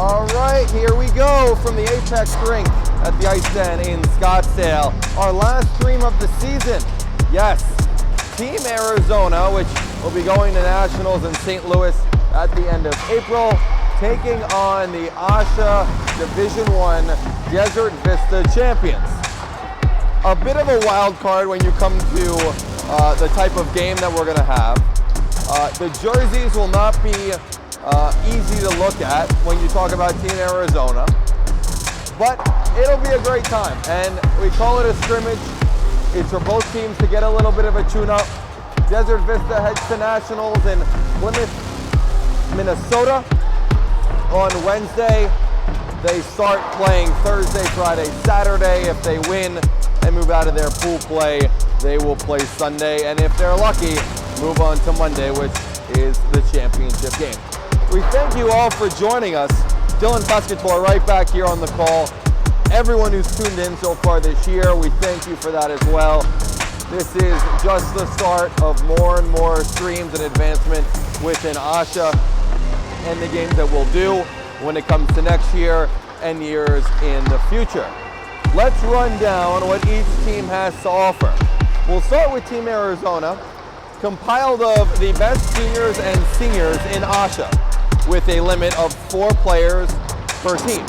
All right, here we go from the Apex rink at the Ice Den in Scottsdale. Our last stream of the season. Yes, Team Arizona, which will be going to Nationals in St. Louis at the end of April, taking on the AHSHA Division I Desert Vista champions. A bit of a wild card when you come to the type of game that we're going to have. The jerseys will not be easy to look at when you talk about Team Arizona, but it'll be a great time, and we call it a scrimmage. It's for both teams to get a little bit of a tune-up. Desert Vista heads to Nationals in Plymouth, Minnesota on Wednesday. They start playing Thursday, Friday, Saturday. If they win and move out of their pool play, they will play Sunday, and if they're lucky, move on to Monday, which is the championship game. We thank you all for joining us. Dylan Pescator right back here on the call. Everyone who's tuned in so far this year, we thank you for that as well. This is just the start of more and more streams and advancement within AHSHA and the games that we'll do when it comes to next year and years in the future. Let's run down what each team has to offer. We'll start with Team Arizona, compiled of the best juniors and seniors in AHSHA, with a limit of 4 players per team.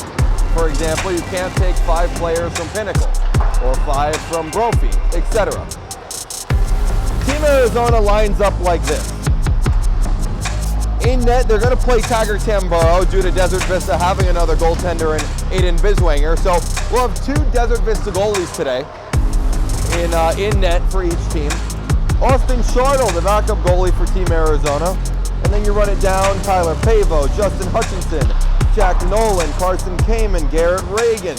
For example, you can't take 5 players from Pinnacle, or 5 from Brophy, etc. Team Arizona lines up like this. In net, they're going to play Tiger Tamburo due to Desert Vista having another goaltender in Aiden Biswanger. So we'll have 2 Desert Vista goalies today in net for each team. Austin Shardle, the backup goalie for Team Arizona. And then you run it down, Tyler Pavo, Justin Hutchinson, Jack Nolan, Carson Kamen, Garrett Reagan,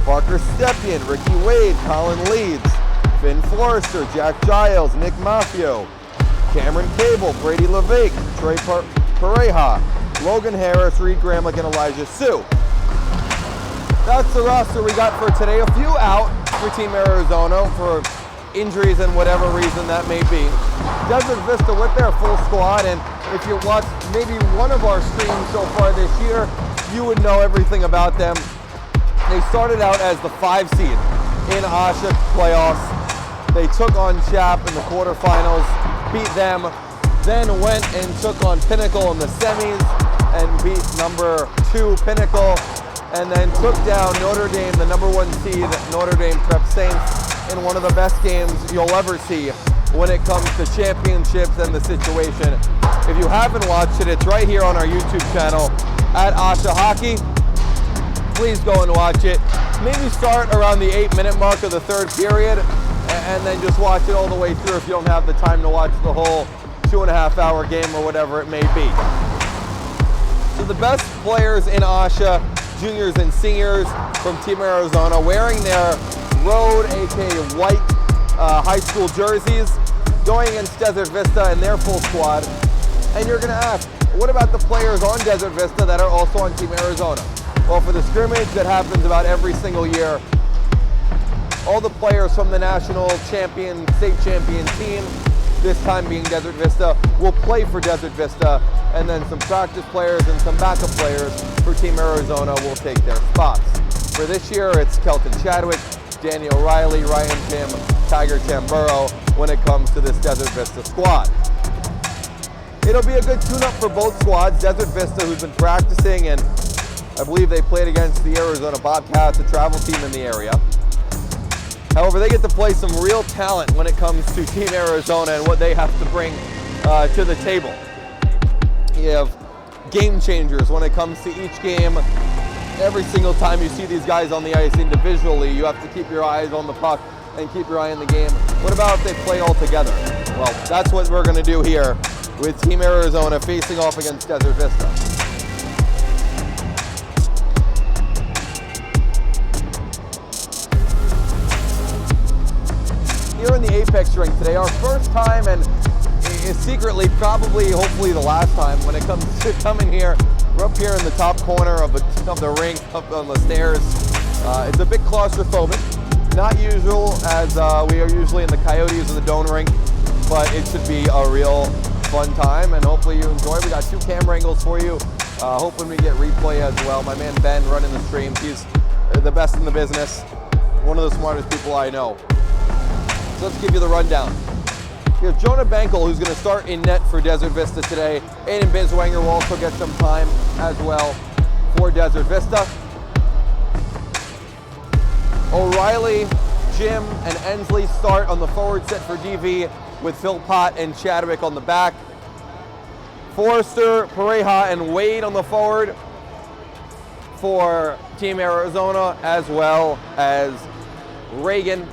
Parker Stepien, Ricky Wade, Colin Leeds, Finn Forrester, Jack Giles, Nick Maffio, Cameron Cable, Brady LeVake, Trey Pareja, Logan Harris, Reed Gramlich, and Elijah Sue. That's the roster we got for today. A few out for Team Arizona for injuries and whatever reason that may be. Desert Vista with their full squad, and if you watched maybe one of our streams so far this year, you would know everything about them. They started out as the 5 seed in AHSHA playoffs. They took on Chap in the quarterfinals, beat them, then went and took on Pinnacle in the semis and beat number 2 Pinnacle, and then took down Notre Dame, the number 1 seed, Notre Dame Prep Saints, in one of the best games you'll ever see when it comes to championships and the situation. If you haven't watched it, it's right here on our YouTube channel at AHSHA Hockey. Please go and watch it. Maybe start around the 8-minute mark of the 3rd period and then just watch it all the way through if you don't have the time to watch the whole 2.5-hour game or whatever it may be. So the best players in AHSHA, juniors and seniors from Team Arizona, wearing their road, aka white high school jerseys, going against Desert Vista and their full squad. And you're going to ask, what about the players on Desert Vista that are also on Team Arizona? Well, for the scrimmage that happens about every single year, all the players from the national champion, state champion team, this time being Desert Vista, will play for Desert Vista, and then some practice players and some backup players for Team Arizona will take their spots. For this year, it's Kelton Chadwick, Danny O'Reilly, Ryan Kim, Tiger Tamburo when it comes to this Desert Vista squad. It'll be a good tune-up for both squads. Desert Vista, who's been practicing, and I believe they played against the Arizona Bobcats, a travel team in the area. However, they get to play some real talent when it comes to Team Arizona and what they have to bring to the table. You have game changers when it comes to each game. Every single time you see these guys on the ice individually, you have to keep your eyes on the puck and keep your eye on the game. What about if they play all together? Well, that's what we're going to do here with Team Arizona facing off against Desert Vista. Here in the Apex rink today, our first time, and is secretly probably, hopefully the last time when it comes to coming here. We're up here in the top corner of the rink, up on the stairs. It's a bit claustrophobic. Not usual, as we are usually in the Coyotes or the Doan rink, but it should be a real fun time, and hopefully you enjoy. We got 2 camera angles for you Hoping we get replay as well. My man Ben running the streams. He's the best in the business. One of the smartest people I know. So let's give you the rundown. We have Jonah Bankel, who's going to start in net for Desert Vista today. Aiden Biswanger will also get some time as well for Desert Vista. O'Reilly, Jim, and Ensley start on the forward set for DV with Philpott and Chadwick on the back. Forrester, Pareja, and Wade on the forward for Team Arizona, as well as Reagan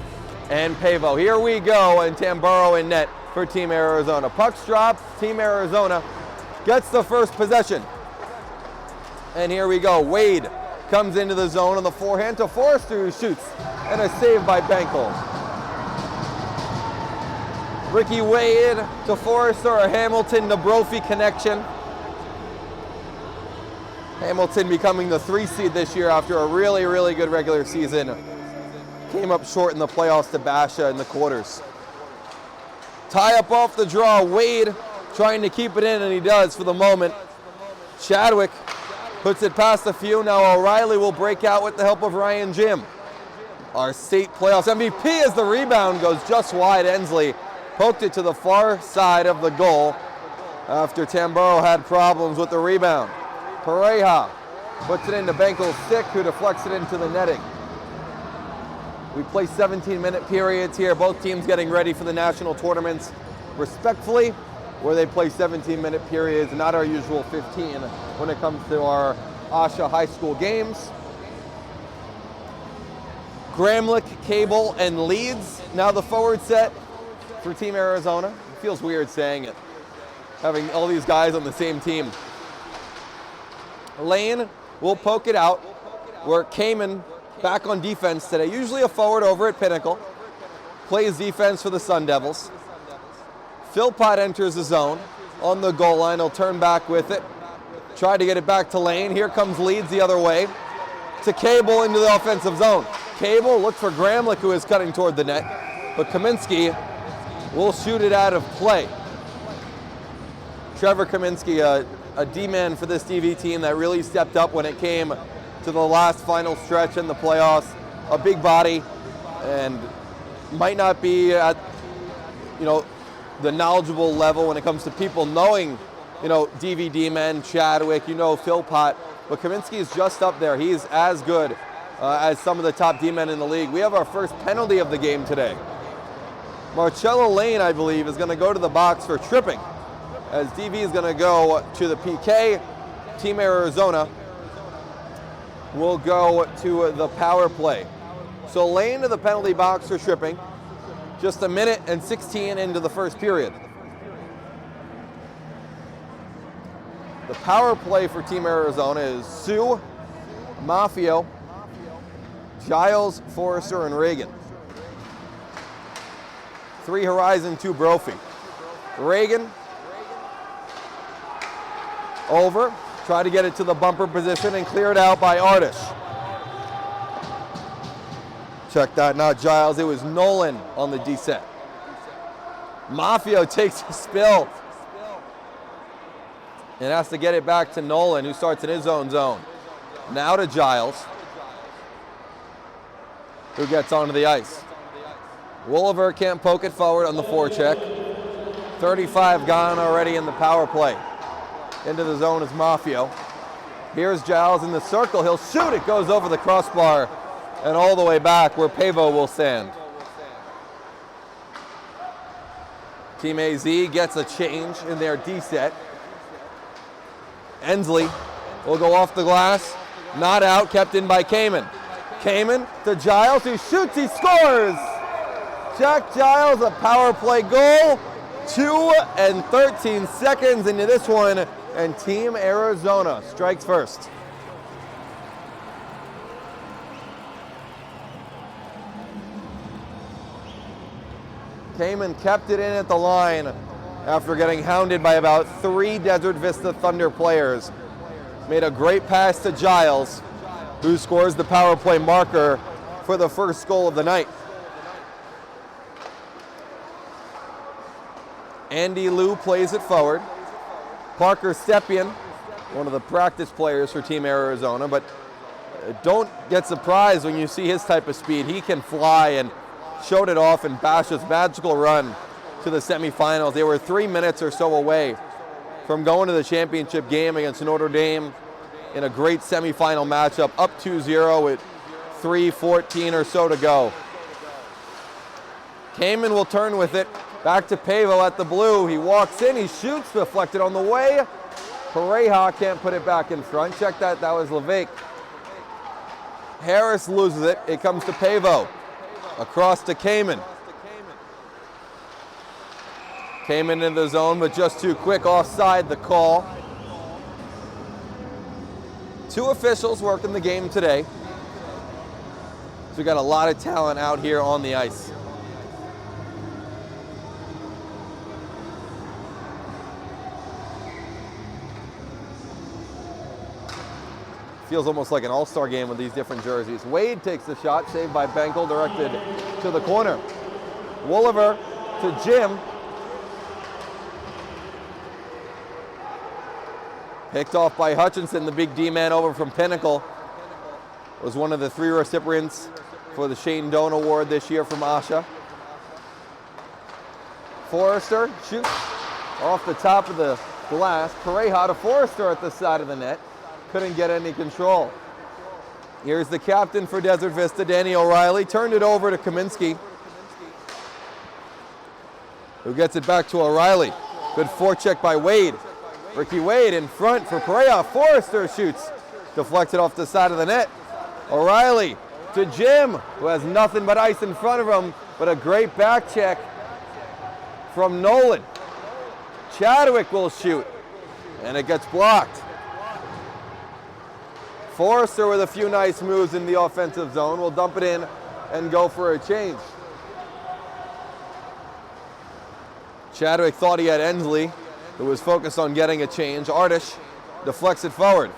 and Pavo. Here we go, and Tamburo in net for Team Arizona. Pucks drop, Team Arizona gets the first possession. And here we go, Wade comes into the zone on the forehand to Forrester, who shoots, and a save by Bankel. Ricky Wade to Forrester, a Hamilton-Brophy connection. Hamilton becoming the 3 seed this year after a really, really good regular season. Came up short in the playoffs to AHSHA in the quarters. Tie up off the draw, Wade trying to keep it in, and he does for the moment. Chadwick puts it past a few. Now O'Reilly will break out with the help of Ryan Jim. Our state playoffs MVP as the rebound goes just wide. Ensley poked it to the far side of the goal after Tamburo had problems with the rebound. Pareja puts it into Bankel's stick, who deflects it into the netting. We play 17-minute periods here. Both teams getting ready for the national tournaments respectfully, where they play 17-minute periods, not our usual 15 when it comes to our AHSHA high school games. Gramlich, Cable, and Leeds now the forward set for Team Arizona. It feels weird saying it, having all these guys on the same team. Lane will poke it out, where Kamen back on defense today, usually a forward over at Pinnacle, plays defense for the Sun Devils. Philpott enters the zone on the goal line. He'll turn back with it, try to get it back to Lane. Here comes Leeds the other way to Cable into the offensive zone. Cable looks for Gramlich, who is cutting toward the net, but Kaminsky will shoot it out of play. Trevor Kaminsky, a D-man for this DV team that really stepped up when it came to the last final stretch in the playoffs. A big body, and might not be at, the knowledgeable level when it comes to people knowing, DVD men, Chadwick, Philpott, but Kaminsky is just up there. He's as good as some of the top D-men in the league. We have our first penalty of the game today. Marcello Lane, I believe, is going to go to the box for tripping, as DV is going to go to the PK. Team Arizona will go to the power play. So Lane to the penalty box for tripping. Just a minute and 16 into the first period. The power play for Team Arizona is Sue, Mafio, Giles, Forrester, and Reagan. 3 Horizon, 2 Brophy. Reagan over, try to get it to the bumper position and clear it out by Artish. Check that, not Giles, it was Nolan on the D set. Mafio takes a spill and has to get it back to Nolan, who starts in his own zone. Now to Giles, who gets onto the ice. Wolliver can't poke it forward on the forecheck. 35 gone already in the power play. Into the zone is Mafio. Here's Giles in the circle. He'll shoot. It goes over the crossbar and all the way back where Pavo will stand. Team AZ gets a change in their D set. Ensley will go off the glass. Not out, kept in by Kamen. Kamen to Giles, who shoots, he scores! Jack Giles, a power play goal. 2 and 13 seconds into this one, and Team Arizona strikes first. Kamen kept it in at the line after getting hounded by about 3 Desert Vista Thunder players. Made a great pass to Giles, who scores the power play marker for the first goal of the night. Andy Liu plays it forward. Parker Stepien one of the practice players for Team Arizona, but don't get surprised when you see his type of speed. He can fly and showed it off in Bash's magical run to the semifinals. They were 3 minutes or so away from going to the championship game against Notre Dame in a great semifinal matchup, up 2-0 with 3:14 or so to go. Kamen will turn with it. Back to Pavo at the blue. He walks in, he shoots, deflected on the way. Pareja can't put it back in front. Check that, that was Levesque. Harris loses it. It comes to Pavo. Across to Kamen. Kamen in the zone, but just too quick offside the call. Two officials working the game today. So we got a lot of talent out here on the ice. Feels almost like an all-star game with these different jerseys. Wade takes the shot, saved by Benkel, directed to the corner. Wolliver to Jim. Picked off by Hutchinson, the big D-man over from Pinnacle. Was one of the 3 recipients for the Shane Doan Award this year from AHSHA. Forrester shoots off the top of the glass. Pareja to Forrester at the side of the net. Couldn't get any control. Here's the captain for Desert Vista, Danny O'Reilly. Turned it over to Kaminsky, who gets it back to O'Reilly. Good forecheck by Wade. Ricky Wade in front for Pareja. Forrester shoots. Deflected off the side of the net. O'Reilly to Jim, who has nothing but ice in front of him, but a great back check from Nolan. Chadwick will shoot, and it gets blocked. Forrester with a few nice moves in the offensive zone. Will dump it in and go for a change. Chadwick thought he had Ensley, who was focused on getting a change. Artish deflects it forward.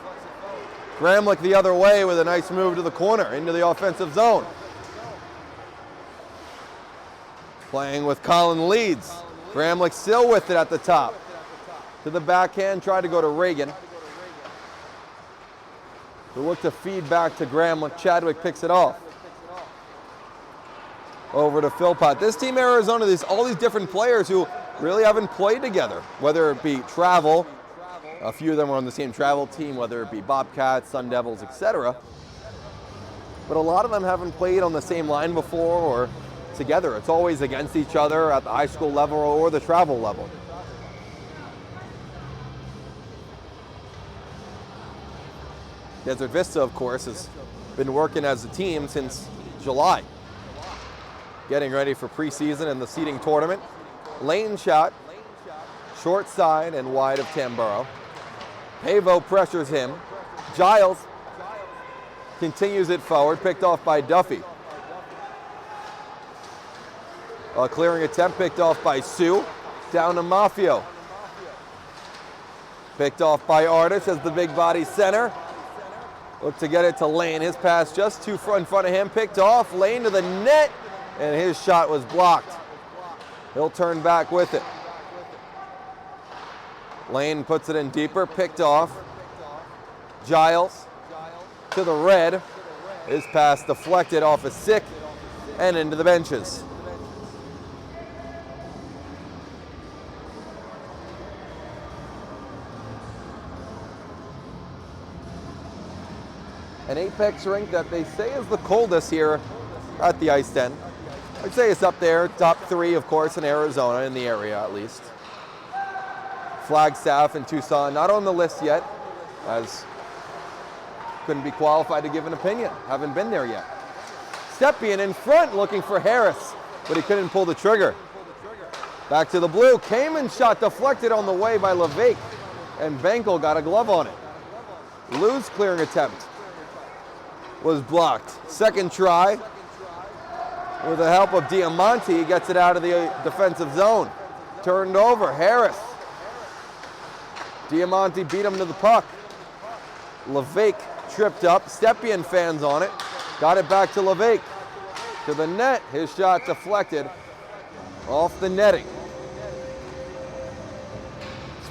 Gramlich the other way with a nice move to the corner into the offensive zone. Playing with Colin Leeds. Gramlich still with it at the top. To the backhand, tried to go to Reagan. Who looked to feed back to Gramlich. Chadwick picks it off. Over to Philpott. This team Arizona, there's all these different players who really haven't played together, whether it be travel. A few of them were on the same travel team, whether it be Bobcats, Sun Devils, etc. But a lot of them haven't played on the same line before or together. It's always against each other at the high school level or the travel level. Desert Vista, of course, has been working as a team since July, getting ready for preseason and the seeding tournament. Lane shot, short side and wide of Tamburo. Pavo pressures him. Giles continues it forward, picked off by Duffy. A clearing attempt picked off by Sue, down to Maffio. Picked off by Artish as the big body center. Look to get it to Lane. His pass just too in front of him. Picked off. Lane to the net. And his shot was blocked. He'll turn back with it. Lane puts it in deeper. Picked off. Giles to the red. His pass deflected off a sick and into the benches. An Apex rink that they say is the coldest here at the Ice Den. I'd say it's up there, top 3, of course, in Arizona, in the area at least. Flagstaff and Tucson, not on the list yet, as couldn't be qualified to give an opinion. Haven't been there yet. Stepien in front looking for Harris, but he couldn't pull the trigger. Back to the blue. Kamen shot deflected on the way by Levesque, and Benkel got a glove on it. Lou's clearing attempt was blocked. Second try, with the help of Diamante, he gets it out of the defensive zone. Turned over, Harris. Diamante beat him to the puck. Levesque tripped up, Stepien fans on it. Got it back to Levesque. To the net, his shot deflected off the netting.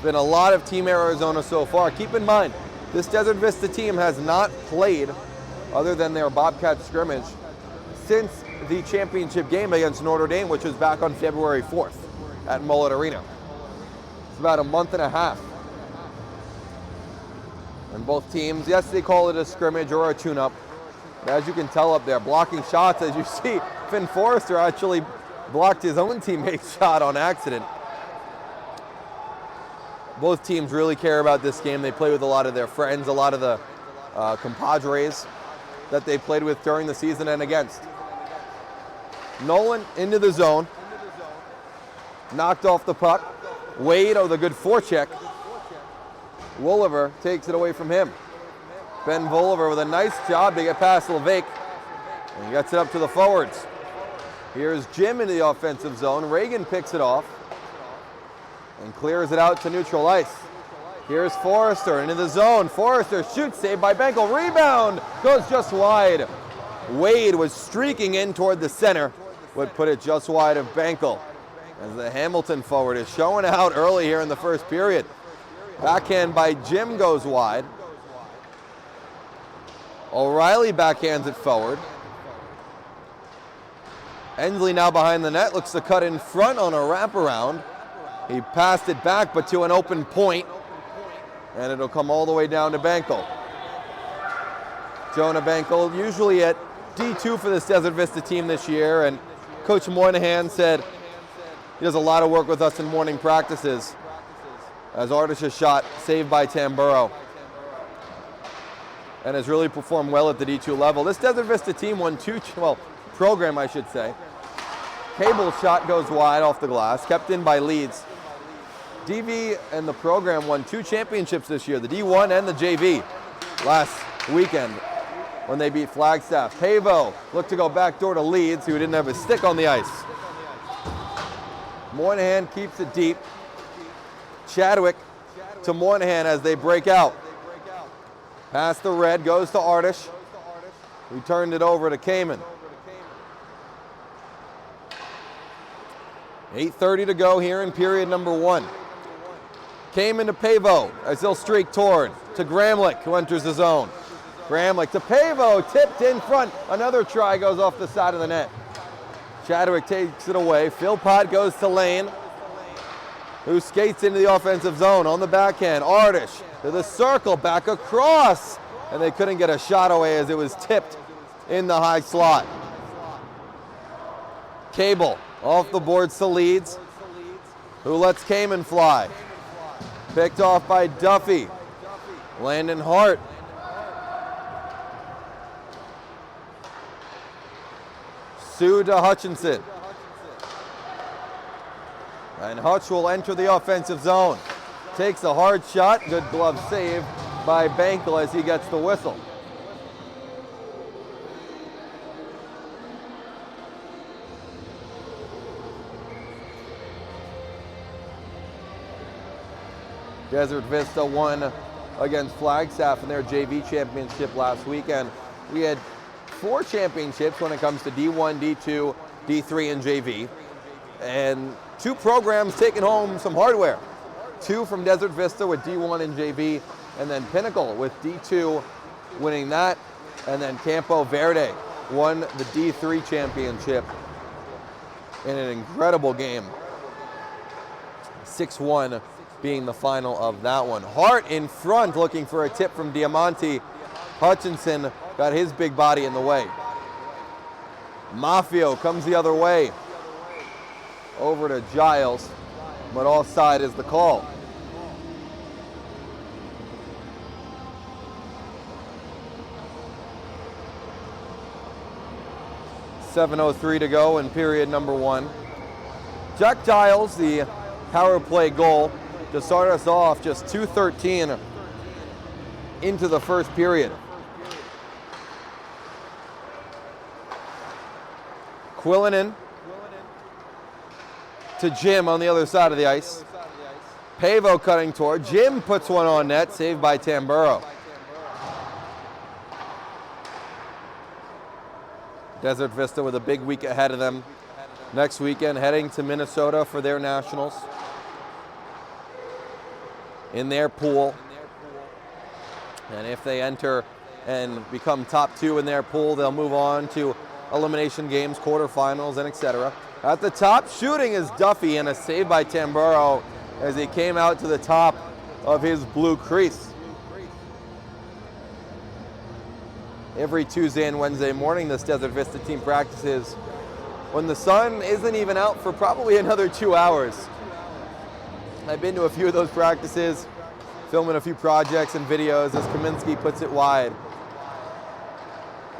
been a lot of Team Arizona so far. Keep in mind, this Desert Vista team has not played, other than their Bobcat scrimmage, since the championship game against Notre Dame, which was back on February 4th at Mullet Arena. It's about a month and a half. And both teams, yes, they call it a scrimmage or a tune-up. But as you can tell up there, blocking shots, as you see, Finn Forrester actually blocked his own teammate's shot on accident. Both teams really care about this game. They play with a lot of their friends, a lot of the compadres that they played with during the season and against. Nolan into the zone. Knocked off the puck. Wade with a good forecheck. Wolliver takes it away from him. Ben Wolliver with a nice job to get past Levesque. And he gets it up to the forwards. Here's Jim into the offensive zone. Reagan picks it off and clears it out to neutral ice. Here's Forrester into the zone. Forrester shoots, saved by Benkel. Rebound goes just wide. Wade was streaking in toward the center, would put it just wide of Benkel. As the Hamilton forward is showing out early here in the first period. Backhand by Jim goes wide. O'Reilly backhands it forward. Ensley now behind the net, looks to cut in front on a wraparound. He passed it back, but to an open point, and it'll come all the way down to Benkel. Jonah Benkel, usually at D2 for this Desert Vista team this year, and Coach Moynihan said he does a lot of work with us in morning practices. As AHSHA shot, saved by Tamburo, and has really performed well at the D2 level. This Desert Vista team won program I should say. Cable's shot goes wide off the glass, kept in by Leeds. DV and the program won 2 championships this year, the D1 and the JV, last weekend when they beat Flagstaff. Pavo looked to go backdoor to Leeds, who didn't have his stick on the ice. Moynihan keeps it deep. Chadwick to Moynihan as they break out. Past the red, goes to Artish, who turned it over to Kamen. 8:30 to go here in period number 1. Kamen to Pavo as he'll streak toward to Gramlich, who enters the zone. Gramlich to Pavo, tipped in front. Another try goes off the side of the net. Chadwick takes it away. Philpott goes to Lane, who skates into the offensive zone on the backhand. Artish to the circle, back across, and they couldn't get a shot away as it was tipped in the high slot. Cable off the boards to Leeds, who lets Kamen fly. Picked off by Duffy. Landon Hart. Sue to Hutchinson. And Hutch will enter the offensive zone. Takes a hard shot. Good glove save by Bankel as he gets the whistle. Desert Vista won against Flagstaff in their JV championship last weekend. We had 4 championships when it comes to D1, D2, D3, and JV. And 2 programs taking home some hardware. 2 from Desert Vista with D1 and JV, and then Pinnacle with D2 winning that. And then Campo Verde won the D3 championship in an incredible game. 6-1 being the final of that one. Hart in front looking for a tip from Diamante. Hutchinson got his big body in the way. Maffio comes the other way. Over to Giles, but offside is the call. .7:03 to go in period number 1. Jack Giles, the power play goal to start us off, just 2:13 into the first period. Quillinen to Jim on the other side of the ice. Pavo cutting toward. Jim puts one on net, saved by Tamburo. Desert Vista with a big week ahead of them. Next weekend, heading to Minnesota for their nationals. in their pool. And if they enter and become top 2 in their pool, they'll move on to elimination games, quarterfinals, and etc. At the top, shooting is Duffy, and a save by Tamburo as he came out to the top of his blue crease. Every Tuesday and Wednesday morning, this Desert Vista team practices when the sun isn't even out for probably another 2 hours. I've been to a few of those practices, filming a few projects and videos, as Kaminsky puts it, wide.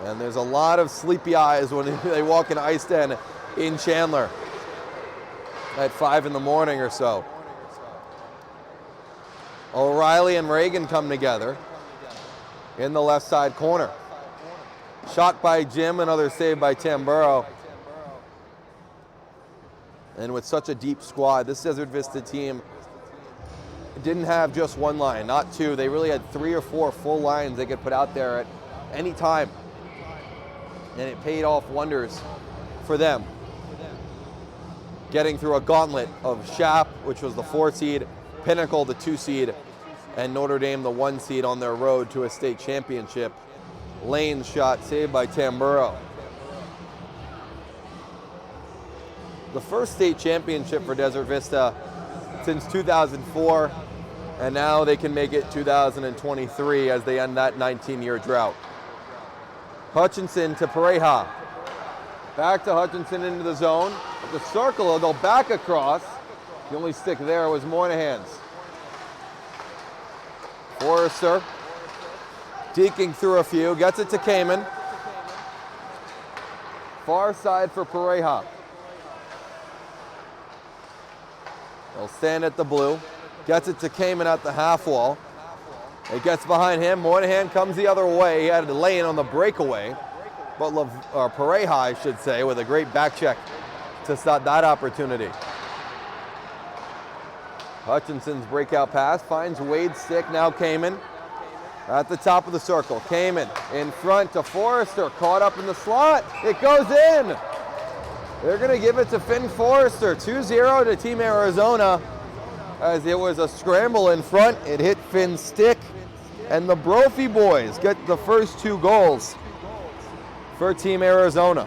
And there's a lot of sleepy eyes when they walk in Ice Den in Chandler at 5 in the morning or so. O'Reilly and Reagan come together in the left side corner. Shot by Jim, another save by Tamburo. And with such a deep squad, this Desert Vista team didn't have just one line, not 2. They really had 3 or 4 full lines they could put out there at any time. And it paid off wonders for them. Getting through a gauntlet of Shap, which was the 4 seed, Pinnacle, the 2 seed, and Notre Dame, the 1 seed, on their road to a state championship. Lane's shot saved by Tamburo. The first state championship for Desert Vista since 2004, and now they can make it 2023 as they end that 19-year drought. Hutchinson to Pareja. Back to Hutchinson into the zone. At the circle, he'll go back across. The only stick there was Moynihan's. Forrester, deking through a few, gets it to Kamen. Far side for Pareja. He'll stand at the blue, gets it to Kamen at the half wall. It gets behind him. Moynihan comes the other way. He had to lay in on the breakaway. But Pareja, I should say, with a great back check to stop that opportunity. Hutchinson's breakout pass finds Wade's stick. Now Kamen at the top of the circle. Kamen in front to Forrester. Caught up in the slot. It goes in. They're going to give it to Finn Forrester. 2-0 to Team Arizona. As it was a scramble in front, it hit Finn's stick, and the Brophy boys get the first 2 goals for Team Arizona.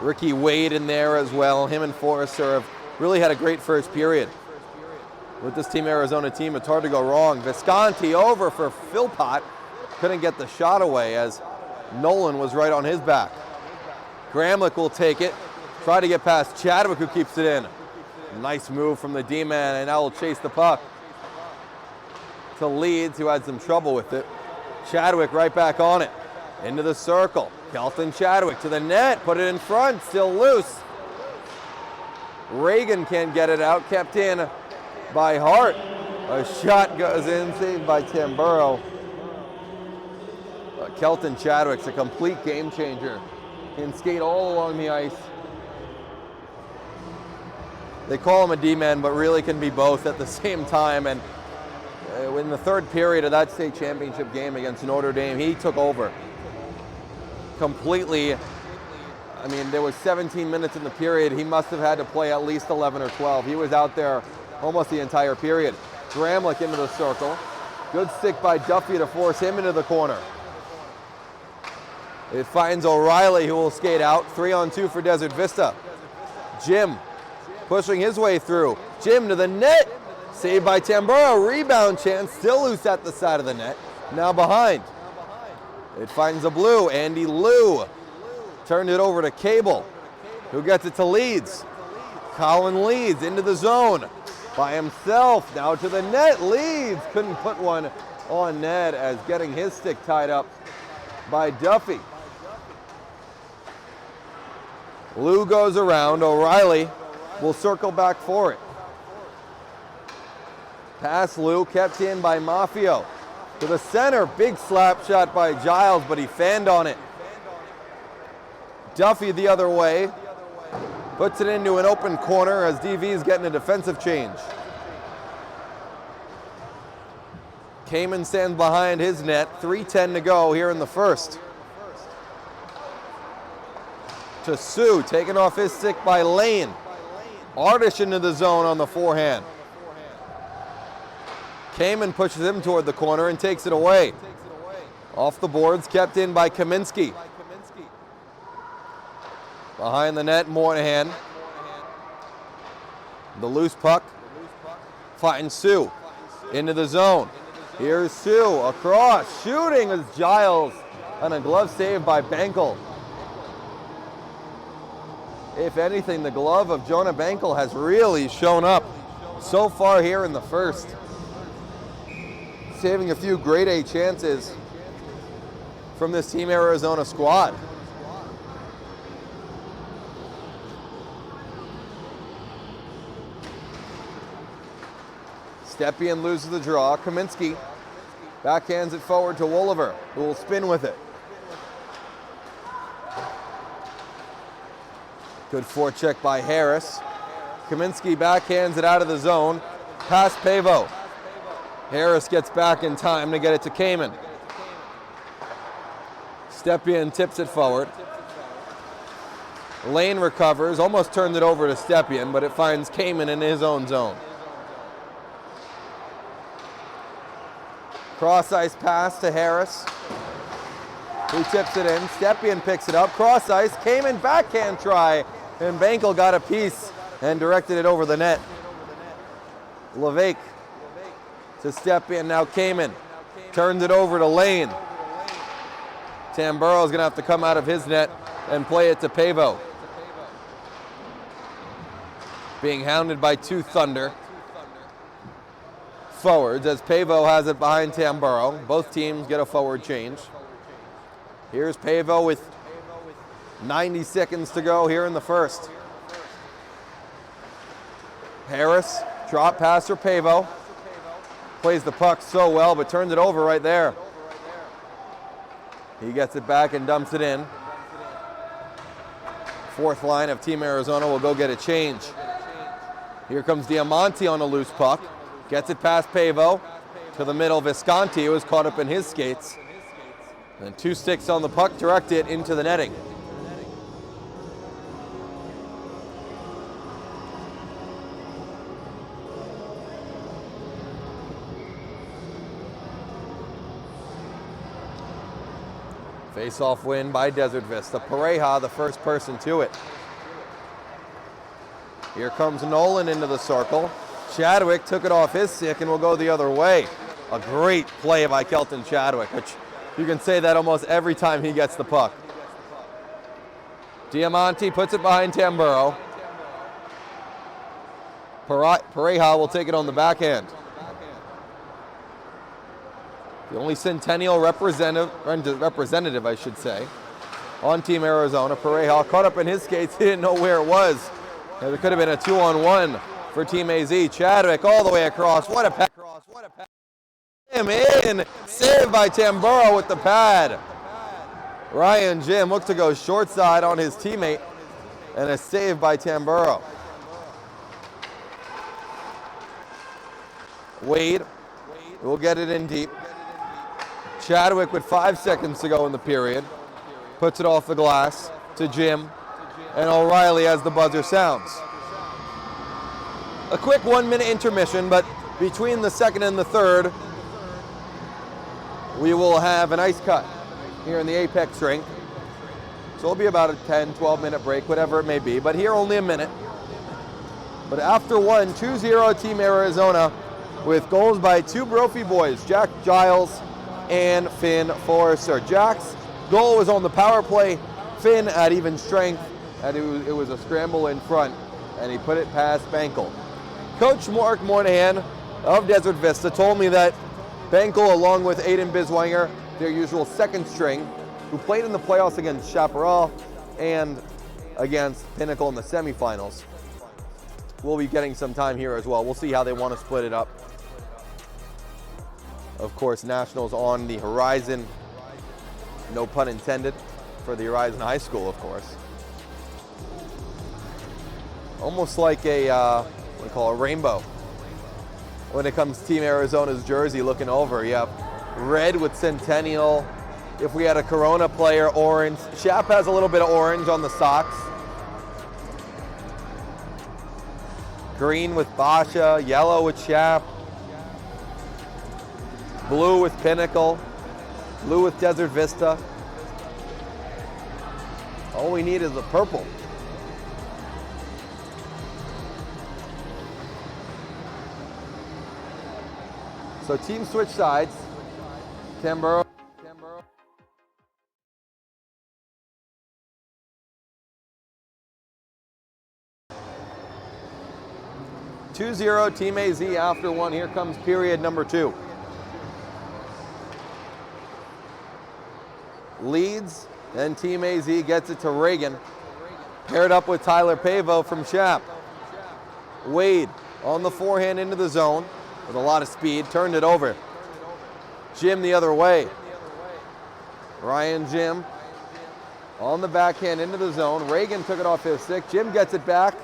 Ricky Wade in there as well. Him and Forrester have really had a great first period. With this Team Arizona team, it's hard to go wrong. Visconti over for Philpott. Couldn't get the shot away as Nolan was right on his back. Gramlich will take it. Try to get past Chadwick, who keeps it in. Nice move from the D-man, and now will chase the puck to Leeds, who had some trouble with it. Chadwick right back on it. Into the circle. Kelton Chadwick to the net. Put it in front. Still loose. Reagan can't get it out. Kept in by Hart. A shot goes in, saved by Tamburo. Kelton Chadwick's a complete game changer. Can skate all along the ice. They call him a D-man, but really can be both at the same time. And in the third period of that state championship game against Notre Dame, he took over completely. I mean, there was 17 minutes in the period. He must have had to play at least 11 or 12. He was out there almost the entire period. Gramlich into the circle. Good stick by Duffy to force him into the corner. It finds O'Reilly, who will skate out. 3-on-2 for Desert Vista. Jim pushing his way through. Jim to the net. Saved by Tamburo. Rebound chance. Still loose at the side of the net. Now behind. It finds a blue. Andy Liu turned it over to Cable, who gets it to Leeds. Colin Leeds into the zone by himself. Now to the net. Leeds couldn't put one on net as getting his stick tied up by Duffy. Liu goes around. O'Reilly will circle back for it. Pass Liu, kept in by Maffio. To the center, big slap shot by Giles, but he fanned on it. Duffy the other way, puts it into an open corner as DV is getting a defensive change. Kamen stands behind his net. 3:10 to go here in the first. To Sue, taken off his stick by Lane. Ardish into the zone on the forehand. Kamen pushes him toward the corner and takes it away. Off the boards, kept in by Kaminsky. Behind the net, Moynihan. The loose puck finds Sue into the zone. Here's Sue across, shooting as Giles on a glove save by Bankel. If anything, the glove of Jonah Bankel has really shown up so far here in the first. Saving a few grade A chances from this Team Arizona squad. Stepien loses the draw. Kaminsky backhands it forward to Wolliver, who will spin with it. Good forecheck by Harris. Kaminsky backhands it out of the zone. Past Pavo. Harris gets back in time to get it to Kamen. Stepien tips it forward. Lane recovers, almost turns it over to Stepien, but it finds Kamen in his own zone. Cross ice pass to Harris, who tips it in. Stepien picks it up. Cross ice, Kamen backhand try, and Bankel got a piece and directed it over the net. Levesque to Stepien, now Kamen turns it over to Lane. Tamburro's gonna have to come out of his net and play it to Pavo. Being hounded by two Thunder forwards as Pavo has it behind Tamburro. Both teams get a forward change. Here's Pavo with 90 seconds to go here in the first. Harris, drop pass for Pavo. Plays the puck so well, but turns it over right there. He gets it back and dumps it in. Fourth line of Team Arizona will go get a change. Here comes Diamante on a loose puck. Gets it past Pavo to the middle. Visconti, who was caught up in his skates. And two sticks on the puck, direct it into the netting. Face-off win by Desert Vista. Pareja, the first person to it. Here comes Nolan into the circle. Chadwick took it off his stick and will go the other way. A great play by Kelton Chadwick, which you can say that almost every time he gets the puck. Diamante puts it behind Tamburro. Pareja will take it on the backhand. The only Centennial representative, I should say, on Team Arizona. Pareja caught up in his skates. He didn't know where it was. There could have been a 2-on-1 for Team AZ. Chadwick all the way across. What a pass. Him in. Saved by Tamburro with the pad. Ryan Jim looks to go short side on his teammate. And a save by Tamburro. Wade will get it in deep. Chadwick with 5 seconds to go in the period. Puts it off the glass to Jim. And O'Reilly as the buzzer sounds. A quick 1-minute intermission, but between the second and the third, we will have an ice cut here in the Apex rink. So it'll be about a 10, 12-minute break, whatever it may be, but here only a minute. But after one, 2-0 Team Arizona with goals by two Brophy boys, Jack Giles and Finn Forrester. Jack's goal was on the power play. Finn at even strength, and it was a scramble in front, and he put it past Bankel. Coach Mark Moynihan of Desert Vista told me that Bankel, along with Aiden Biswanger, their usual second string, who played in the playoffs against Chaparral and against Pinnacle in the semifinals, will be getting some time here as well. We'll see how they want to split it up. Of course, Nationals on the horizon. No pun intended for the Horizon High School, of course. Almost like a, what do you call a rainbow when it comes to Team Arizona's jersey looking over. You have red with Centennial. If we had a Corona player, orange. Shap has a little bit of orange on the socks. Green with Basha, yellow with Shap. Blue with Pinnacle. Blue with Desert Vista. All we need is a purple. So team switch sides. Tamboro. 2-0 Team AZ after one. Here comes period number 2. Leads, then Team AZ gets it to Reagan. Paired up with Tyler Pavo from Shap. Wade on the forehand into the zone with a lot of speed, turned it over. Jim the other way. Ryan Jim on the backhand into the zone. Reagan took it off his stick. Jim gets it back.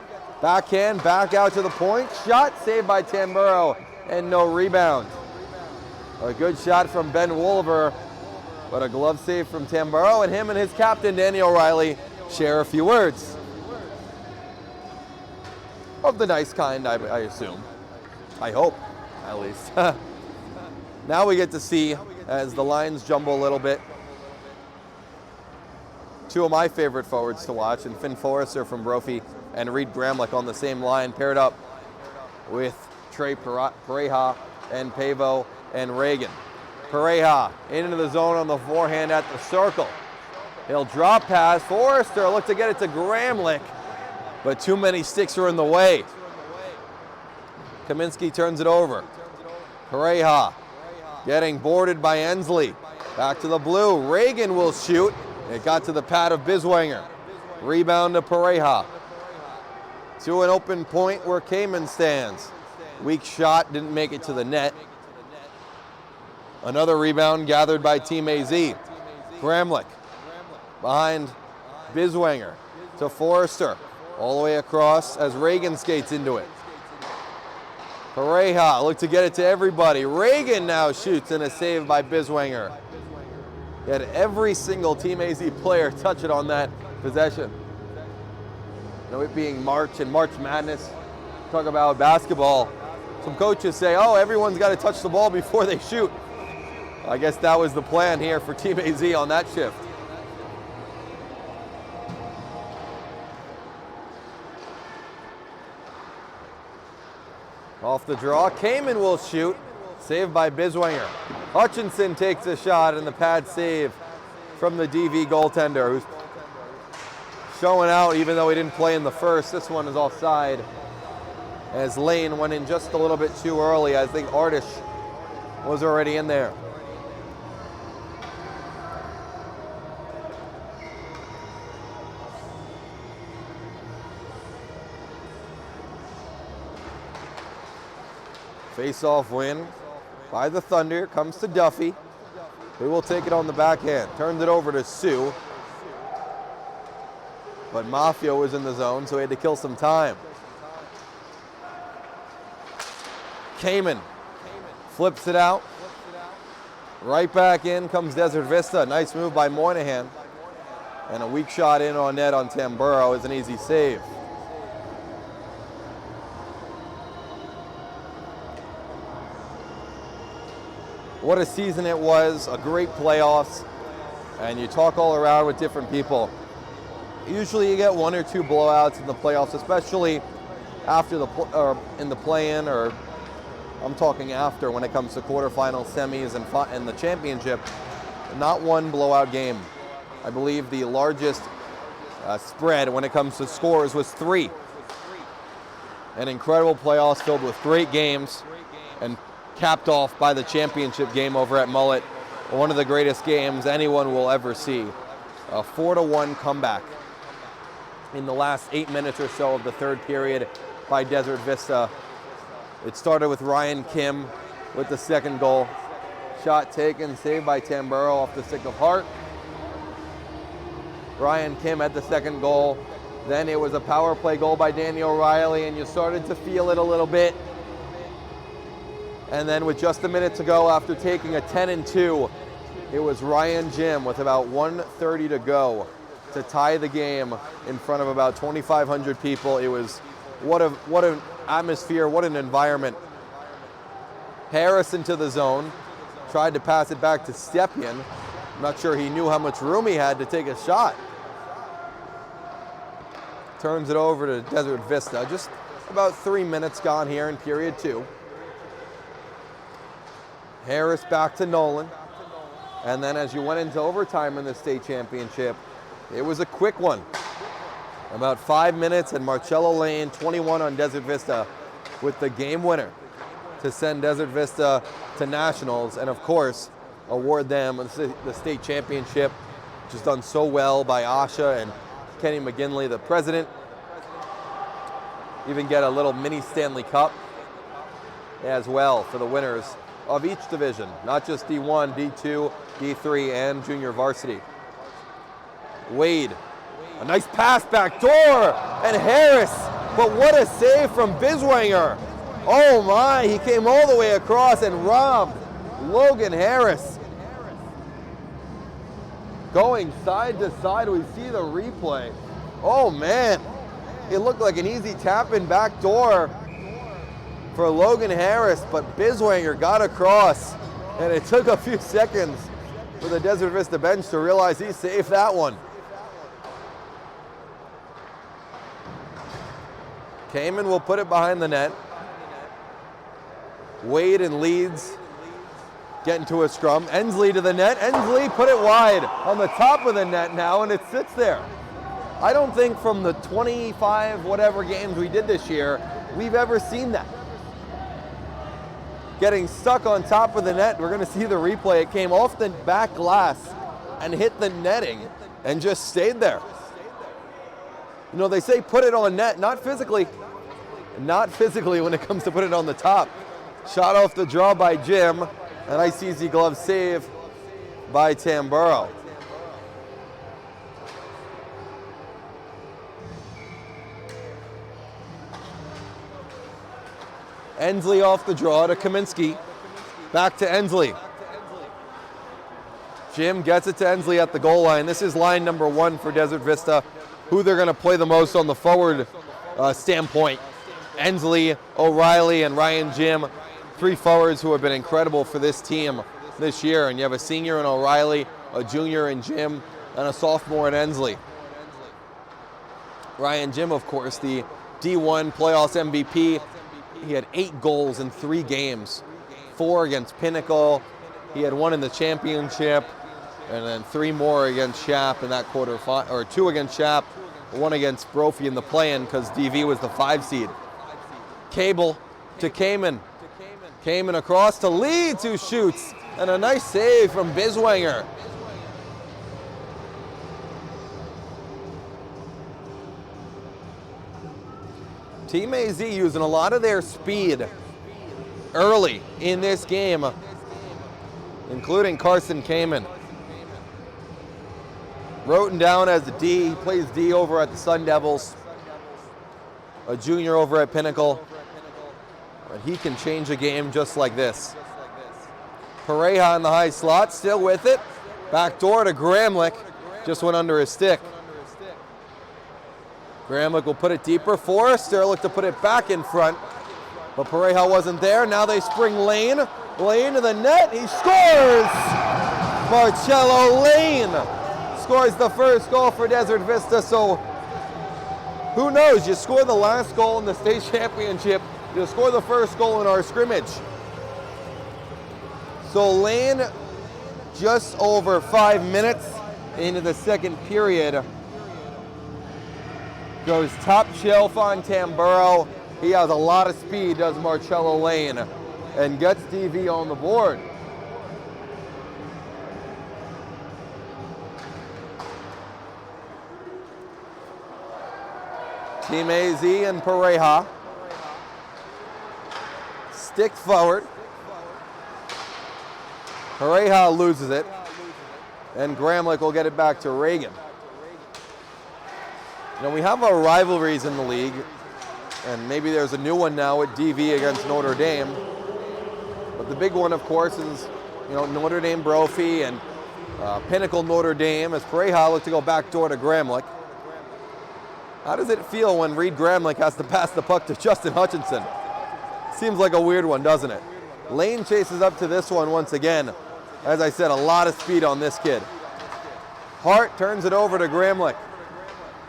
Backhand, back out to the point. Shot saved by Tamburo and no rebound. A good shot from Ben Wolver, but a glove save from Tamburo, and him and his captain, Danny O'Reilly, share a few words. Of the nice kind, I assume. I hope, at least. Now we get to see, as the lines jumble a little bit, two of my favorite forwards to watch, and Finn Forrester from Brophy and Reed Gramlich on the same line, paired up with Trey Pareja and Pavo and Reagan. Pareja into the zone on the forehand at the circle. He'll drop pass. Forrester look to get it to Gramlich, but too many sticks are in the way. Kaminsky turns it over. Pareja getting boarded by Ensley. Back to the blue. Reagan will shoot. It got to the pad of Biswanger. Rebound to Pareja. To an open point where Kamen stands. Weak shot, didn't make it to the net. Another rebound gathered by Team AZ. Gramlich behind Biswanger to Forrester. All the way across as Reagan skates into it. Pareja looked to get it to everybody. Reagan now shoots and a save by Biswanger. He had every single Team AZ player touch it on that possession. You know, it being March and March Madness, talk about basketball. Some coaches say, oh, everyone's got to touch the ball before they shoot. I guess that was the plan here for Team AZ on that shift. Off the draw, Kamen will shoot. Saved by Biswanger. Hutchinson takes a shot and the pad save from the DV goaltender, who's showing out even though he didn't play in the first. This one is offside as Lane went in just a little bit too early. I think Artish was already in there. Face-off win by the Thunder, comes to Duffy, who will take it on the backhand. Turns it over to Sue. But Mafia was in the zone, so he had to kill some time. Kamen flips it out. Right back in comes Desert Vista. Nice move by Moynihan. And a weak shot in on net on Tamburo is an easy save. What a season it was, a great playoffs, and you talk all around with different people. Usually you get one or two blowouts in the playoffs, especially after in the play-in, or I'm talking after when it comes to quarterfinals, semis, and the championship. Not one blowout game. I believe the largest spread when it comes to scores was 3. An incredible playoffs filled with great games, and capped off by the championship game over at Mullet. One of the greatest games anyone will ever see. A 4-1 comeback in the last 8 minutes or so of the third period by Desert Vista. It started with Ryan Kim with the second goal. Shot taken, saved by Tamburo off the stick of Hart. Ryan Kim had the second goal. Then it was a power play goal by Danny O'Reilly, and you started to feel it a little bit. And then with just a minute to go after taking a 10-2, it was Ryan Jim with about 1:30 to go to tie the game in front of about 2,500 people. It was, what an atmosphere, what an environment. Harris into the zone, tried to pass it back to Stepien. I'm not sure he knew how much room he had to take a shot. Turns it over to Desert Vista. Just about 3 minutes gone here in period 2. Harris back to Nolan. And then as you went into overtime in the state championship, it was a quick one. About 5 minutes and Marcello Lane, 21 on Desert Vista with the game winner to send Desert Vista to nationals and of course award them the state championship, which is done so well by AHSHA and Kenny McGinley, the president. Even get a little mini Stanley Cup as well for the winners of each division, not just D1, D2, D3, and junior varsity. Wade, a nice pass back door, and Harris, but what a save from Biswanger. Oh my, he came all the way across and robbed Logan Harris. Going side to side, we see the replay. Oh man, it looked like an easy tap-in back door for Logan Harris, but Biswanger got across, and it took a few seconds for the Desert Vista bench to realize he saved that one. Kamen will put it behind the net. Wade and Leeds get into a scrum. Ensley to the net. Ensley put it wide on the top of the net now, and it sits there. I don't think from the 25 whatever games we did this year, we've ever seen that. Getting stuck on top of the net. We're going to see the replay. It came off the back glass and hit the netting and just stayed there. You know, they say put it on net, not physically. Not physically when it comes to put it on the top. Shot off the draw by Jim, an ice easy glove save by Tamburo. Ensley off the draw to Kaminsky. Back to Ensley. Jim gets it to Ensley at the goal line. This is line number 1 for Desert Vista, who they're going to play the most on the forward standpoint. Ensley, O'Reilly, and Ryan Jim, 3 forwards who have been incredible for this team this year. And you have a senior in O'Reilly, a junior in Jim, and a sophomore in Ensley. Ryan Jim, of course, the D1 playoffs MVP. He had 8 goals in 3 games, 4 against Pinnacle. He had 1 in the championship, and then 3 more against Shap in that quarterfinal, or 2 against Shap, 1 against Brophy in the play-in because DV was the 5 seed. Cable to Kamen. Kamen across to Leeds, who shoots, and a nice save from Biswanger. Team AZ using a lot of their speed early in this game, including Carson Kamen. Roten down as a D. He plays D over at the Sun Devils, a junior over at Pinnacle. But he can change a game just like this. Pareja in the high slot, still with it. Back door to Gramlich, just went under his stick. Gramlich will put it deeper. Forrester looked to put it back in front, but Pareja wasn't there. Now they spring Lane. Lane to the net, he scores! Marcello Lane scores the first goal for Desert Vista, so who knows, you score the last goal in the state championship, you score the first goal in our scrimmage. So Lane, just over 5 minutes into the second period, goes top shelf on Tamburo. He has a lot of speed, does Marcello Lane, and gets DV on the board. Team AZ and Pareja stick forward. Pareja loses it, and Gramlich will get it back to Reagan. You know, we have our rivalries in the league, and maybe there's a new one now with DV against Notre Dame. But the big one, of course, is Notre Dame Brophy and Pinnacle Notre Dame as Pareja look to go backdoor to Gramlich. How does it feel when Reed Gramlich has to pass the puck to Justin Hutchinson? Seems like a weird one, doesn't it? Lane chases up to this one once again. As I said, a lot of speed on this kid. Hart turns it over to Gramlich.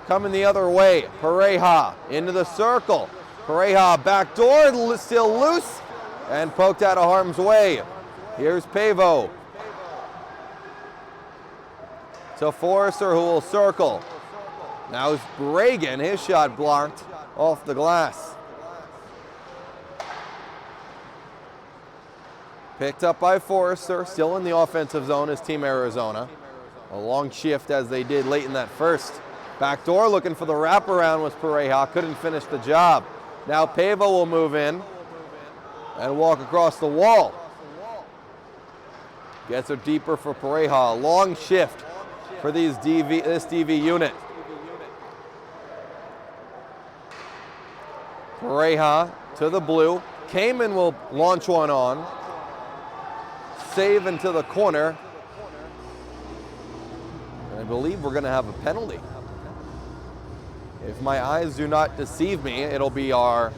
Coming the other way, Pareja into the circle. Pareja backdoor, still loose, and poked out of harm's way. Here's Pavo. To Forrester, who will circle. Now Reagan, his shot blocked off the glass. Picked up by Forrester, still in the offensive zone is Team Arizona. A long shift as they did late in that first. Backdoor looking for the wraparound was Pareja, couldn't finish the job. Now Pavo will move in and walk across the wall. Gets her deeper for Pareja, long shift for this DV unit. Pareja to the blue. Kamen will launch one on. Save into the corner. And I believe we're going to have a penalty. If my eyes do not deceive me, it'll be our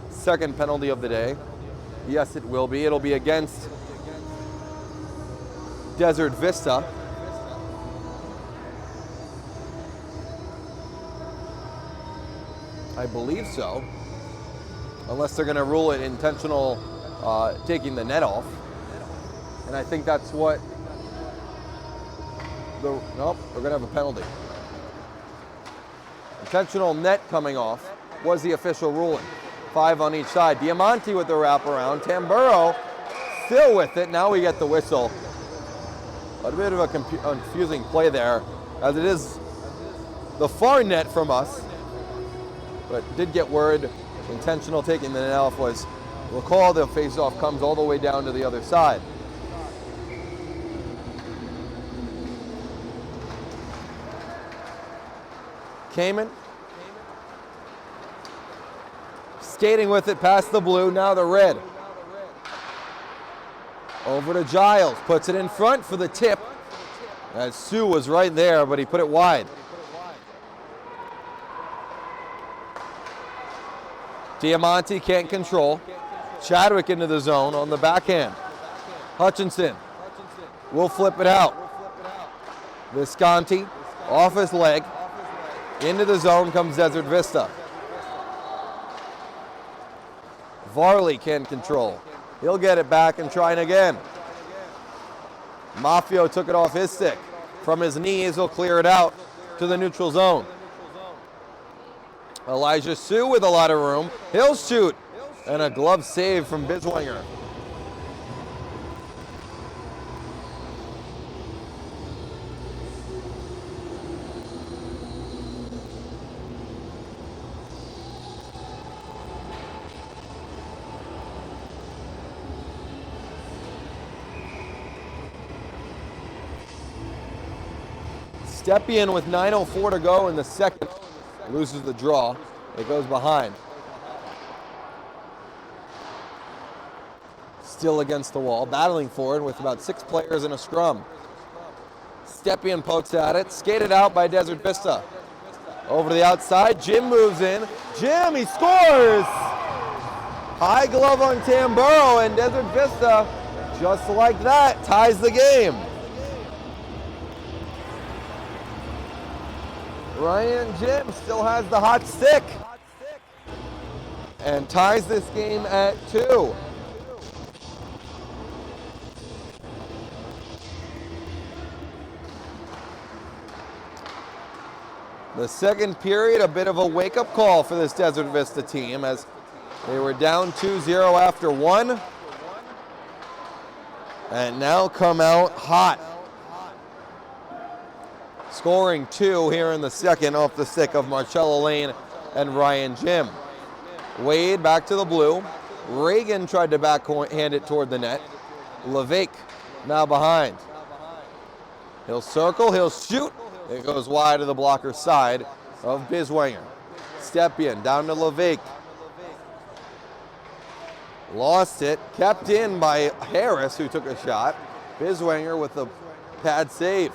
second penalty of the day. Yes, it will be. It'll be against Desert Vista. I believe so. Unless they're going to rule it intentional taking the net off. And I think that's what nope, we're going to have a penalty. Intentional net coming off was the official ruling. 5 on each side. Diamante with the wraparound. Tamburo still with it. Now we get the whistle. A bit of a confusing play there, as it is the far net from us. But did get word intentional taking the net off was, recall the face-off comes all the way down to the other side. Kamen skating with it past the blue, now the red. Over to Giles, puts it in front for the tip. As Sue was right there, but he put it wide. Diamante can't control. Chadwick into the zone on the backhand. Hutchinson will flip it out. Visconti off his leg. Into the zone comes Desert Vista. Varley can't control. He'll get it back and try it again. Maffio took it off his stick. From his knees, he'll clear it out to the neutral zone. Elijah Sue with a lot of room. He'll shoot. And a glove save from Biswanger. Stepien with 9:04 to go in the second. Loses the draw. It goes behind. Still against the wall, battling for it with about 6 players in a scrum. Stepien pokes at it, skated out by Desert Vista. Over to the outside, Jim moves in. Jim, he scores! High glove on Tamburo, and Desert Vista, just like that, ties the game. Ryan Jim still has the hot stick and ties this game at 2. The second period, a bit of a wake-up call for this Desert Vista team as they were down 2-0 after 1 and now come out hot. Scoring 2 here in the second off the stick of Marcello Lane and Ryan Jim. Wade back to the blue. Reagan tried to backhand it toward the net. Levesque now behind. He'll circle, he'll shoot. It goes wide to the blocker side of Biswanger. Stepien down to Levesque. Lost it, kept in by Harris, who took a shot. Biswanger with the pad save.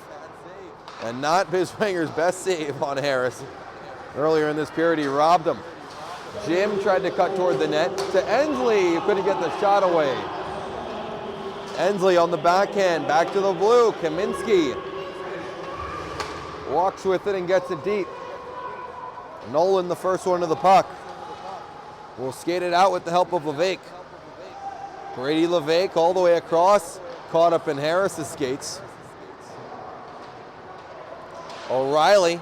And not Biswanger's best save on Harris. Earlier in this period, he robbed him. Jim tried to cut toward the net to Ensley, who couldn't get the shot away. Ensley on the backhand, back to the blue. Kaminsky walks with it and gets it deep. Nolan, the first one to the puck, will skate it out with the help of Levesque. Brady Levesque all the way across, caught up in Harris's skates. O'Reilly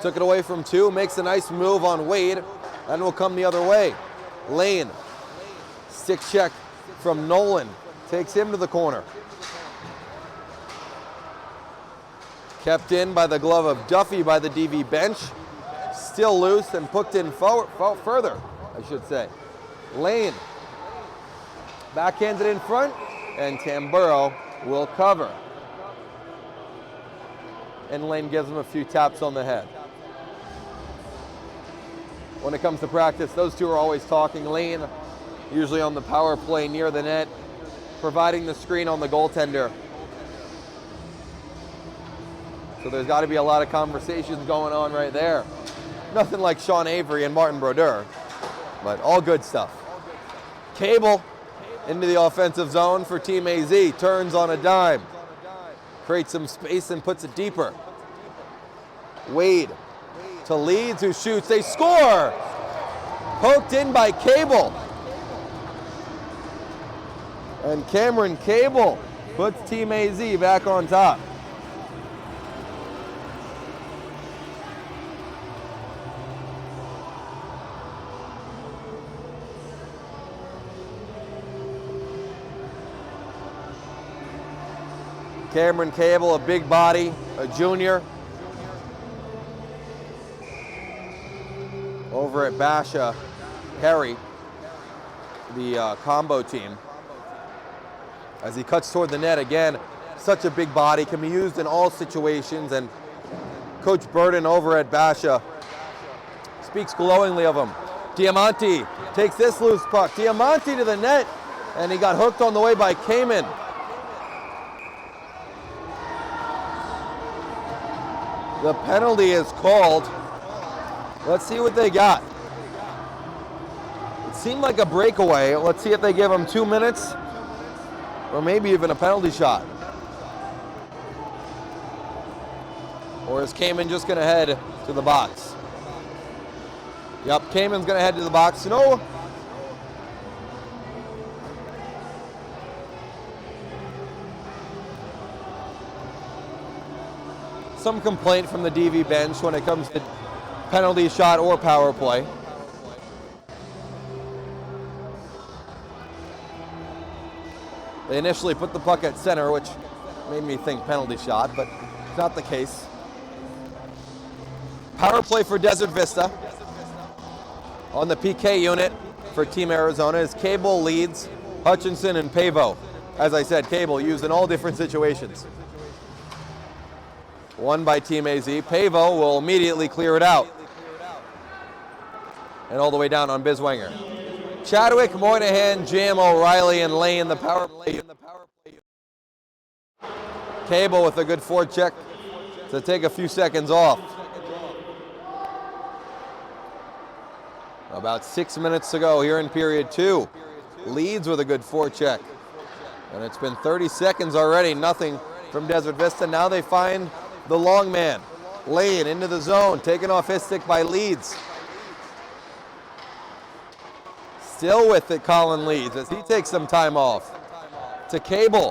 took it away from two, makes a nice move on Wade, and will come the other way. Lane, stick check from Nolan, takes him to the corner. Kept in by the glove of Duffy by the DV bench. Still loose and poked in further, I should say. Lane, backhanded in front, and Tamburo will cover. And Lane gives him a few taps on the head. When it comes to practice, those two are always talking. Lane, usually on the power play near the net, providing the screen on the goaltender. So there's got to be a lot of conversations going on right there. Nothing like Sean Avery and Martin Brodeur, but all good stuff. Cable into the offensive zone for Team AZ, turns on a dime. Creates some space and puts it deeper. Wade to Leeds, who shoots, they score! Poked in by Cable. And Cameron Cable puts Team AZ back on top. Cameron Cable, a big body, a junior. Over at AHSHA, Harry, the combo team. As he cuts toward the net again, such a big body, can be used in all situations, and Coach Burden over at AHSHA speaks glowingly of him. Diamante takes this loose puck. Diamante to the net, and he got hooked on the way by Kamen. The penalty is called. Let's see what they got. It seemed like a breakaway. Let's see if they give him 2 minutes or maybe even a penalty shot. Or is Kamen just going to head to the box? Yep, Kamen's going to head to the box. No. Some complaint from the DV bench when it comes to penalty shot or power play. They initially put the puck at center, which made me think penalty shot, but it's not the case. Power play for Desert Vista. On the PK unit for Team Arizona is Cable, Leeds, Hutchinson, and Pavo. As I said, Cable used in all different situations. One by Team AZ. Pavo will immediately clear it out. And all the way down on Biswanger. Chadwick, Moynihan, Jim, O'Reilly, and Lane, the power play. Cable with a good forecheck to take a few seconds off. About 6 minutes to go here in period two. Leeds with a good forecheck. And it's been 30 seconds already, nothing from Desert Vista. Now they find the long man. Lane into the zone, taken off his stick by Leeds. Still with it, Colin Leeds, as he takes some time off. To Cable,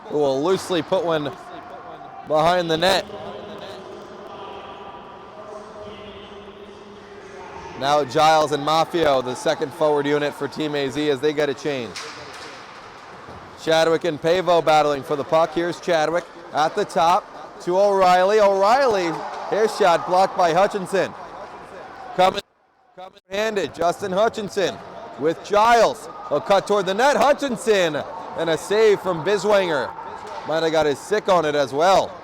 who will loosely put one behind the net. Now Giles and Maffio, the second forward unit for Team AZ, as they get a change. Chadwick and Pavo battling for the puck. Here's Chadwick at the top to O'Reilly. O'Reilly, his shot blocked by Hutchinson. Coming handed, Justin Hutchinson with Giles. He'll cut toward the net. Hutchinson, and a save from Biswanger. Might have got his stick on it as well.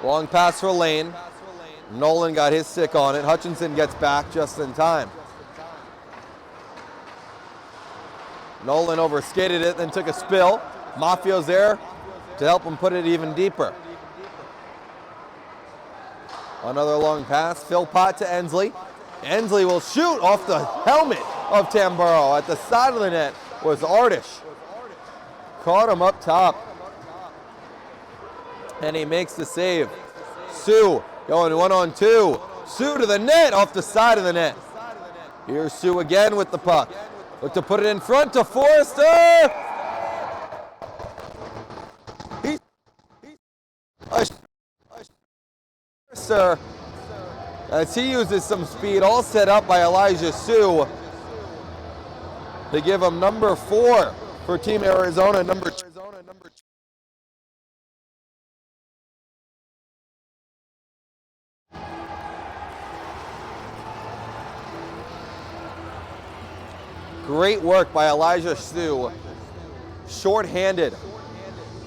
Long pass for Lane. Nolan got his stick on it. Hutchinson gets back just in time. Nolan overskated it, then took a spill. Mafio's there to help him put it even deeper. Another long pass, Philpott to Ensley. Ensley will shoot off the helmet of Tamburo. At the side of the net was Artish. Caught him up top. And he makes the save. Sue going 1-on-2. Sue to the net, off the side of the net. Here's Sue again with the puck. Look to put it in front to Forrester. Forrester, as he uses some speed, all set up by Elijah Sue to give him number 4 for Team Arizona, number 2. Great work by Elijah Sue, short-handed,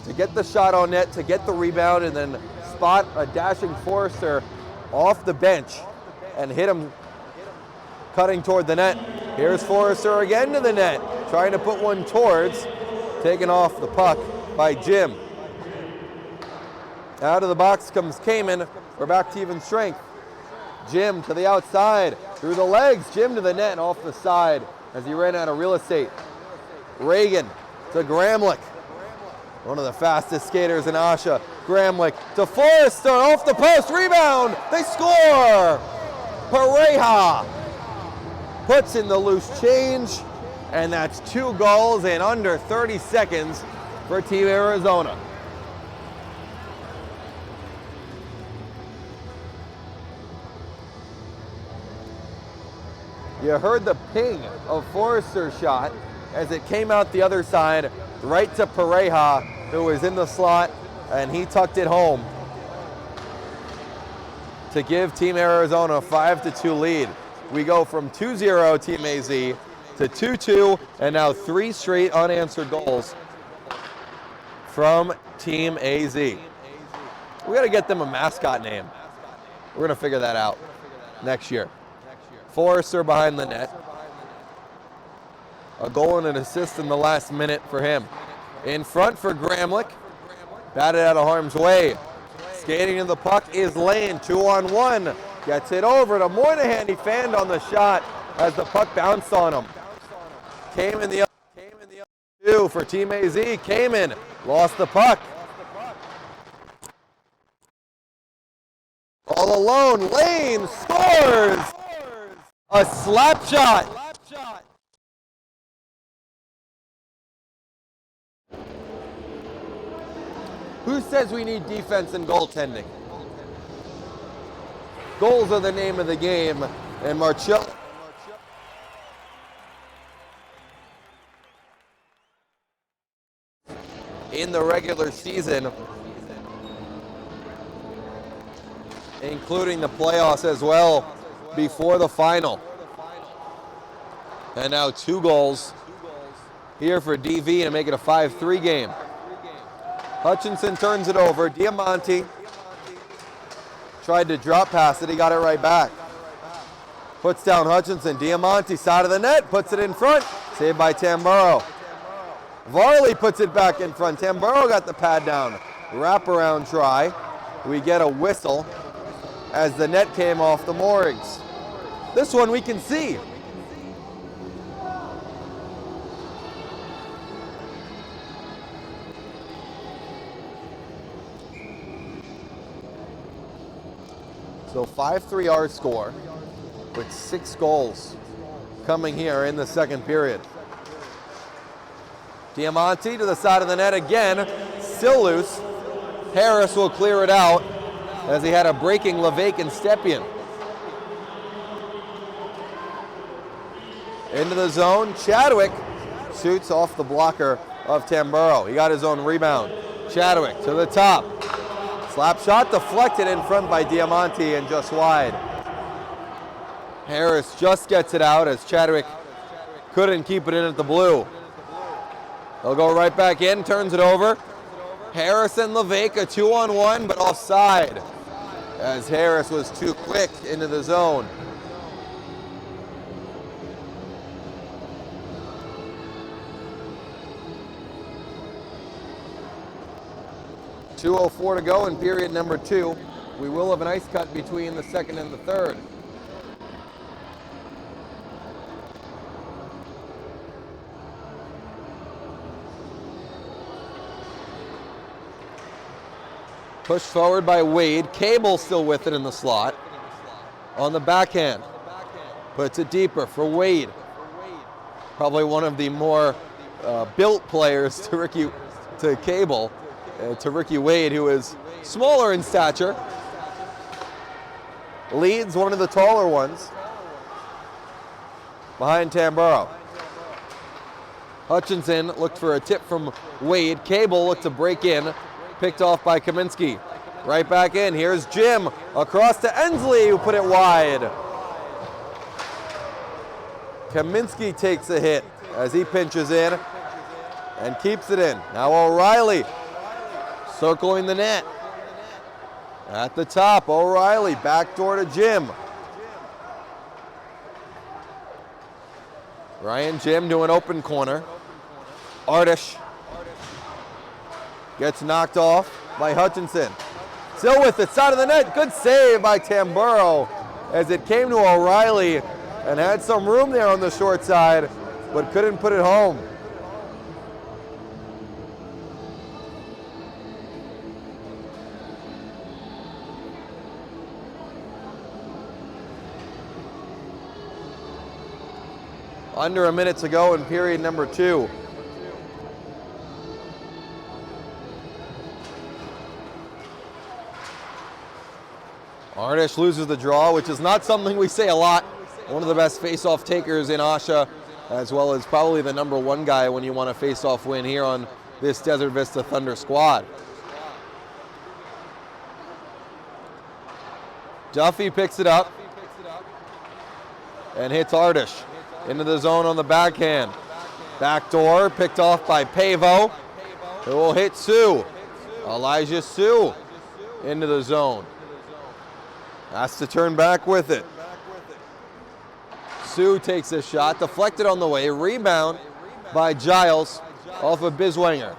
to get the shot on net, to get the rebound, and then spot a dashing Forrester off the bench and hit him cutting toward the net. Here's Forrester again to the net, trying to put one towards, taken off the puck by Jim. Out of the box comes Kamen. We're back to even strength. Jim to the outside, through the legs, Jim to the net and off the side as he ran out of real estate. Reagan to Gramlich, one of the fastest skaters in AHSHA. Gramlich to Forrester, off the post, rebound, they score! Pareja puts in the loose change, and that's 2 goals in under 30 seconds for Team Arizona. You heard the ping of Forrester's shot as it came out the other side, right to Pareja, who was in the slot, and he tucked it home to give Team Arizona a 5-2 lead. We go from 2-0 Team AZ to 2-2, and now 3 straight unanswered goals from Team AZ. We got to get them a mascot name. We're going to figure that out next year. Forrester behind the net. A goal and an assist in the last minute for him. In front for Gramlich. Batted out of harm's way. Skating to the puck is Lane, 2-on-1. Gets it over to Moynihan. He fanned on the shot as the puck bounced on him. Came in the other 2 for Team AZ. Came in, lost the puck. All alone, Lane scores! A slap shot. Who says we need defense and goaltending? Goals are the name of the game, and Marcello in the regular season, including the playoffs as well, before the final. And now 2 goals here for DV to make it a 5-3 game. Hutchinson turns it over. Diamante tried to drop pass it. He got it right back. Puts down Hutchinson. Diamante, side of the net, puts it in front. Saved by Tamburo. Varley puts it back in front. Tamburo got the pad down. Wraparound try. We get a whistle as the net came off the moorings. This one we can see. So 5-3 our score with 6 goals coming here in the second period. Diamante to the side of the net again, still loose. Harris will clear it out as he had a breaking Levake and Stepien. Into the zone, Chadwick shoots off the blocker of Tamburo. He got his own rebound. Chadwick to the top. Slap shot deflected in front by Diamante and just wide. Harris just gets it out as Chadwick couldn't keep it in at the blue. They'll go right back in, turns it over. Harris and Levake, a 2-on-1, but offside as Harris was too quick into the zone. 2:04 to go in period number 2. We will have an ice cut between the second and the third. Pushed forward by Wade. Cable still with it in the slot. On the backhand. Puts it deeper for Wade. Probably one of the more built players to Ricky Wade, who is smaller in stature. Leads one of the taller ones behind Tamburo. Hutchinson looked for a tip from Wade. Cable looked to break in. Picked off by Kaminsky. Right back in. Here's Jim across to Ensley, who put it wide. Kaminsky takes a hit as he pinches in and keeps it in. Now O'Reilly circling the net. At the top, O'Reilly, backdoor to Jim. Ryan Jim to an open corner. AHSHA gets knocked off by Hutchinson. Still with it, side of the net. Good save by Tamburo as it came to O'Reilly and had some room there on the short side, but couldn't put it home. Under a minute to go in period number 2. AHSHA loses the draw, which is not something we say a lot. One of the best face-off takers in AHSHA, as well as probably the #1 guy when you want a face-off win here on this Desert Vista Thunder squad. Duffy picks it up and hits AHSHA into the zone on the backhand. Backdoor picked off by Pavo, who will hit Sue. Elijah Sue into the zone. Has to turn back with it. Sue takes a shot, deflected on the way. Rebound by Giles off of Biswanger.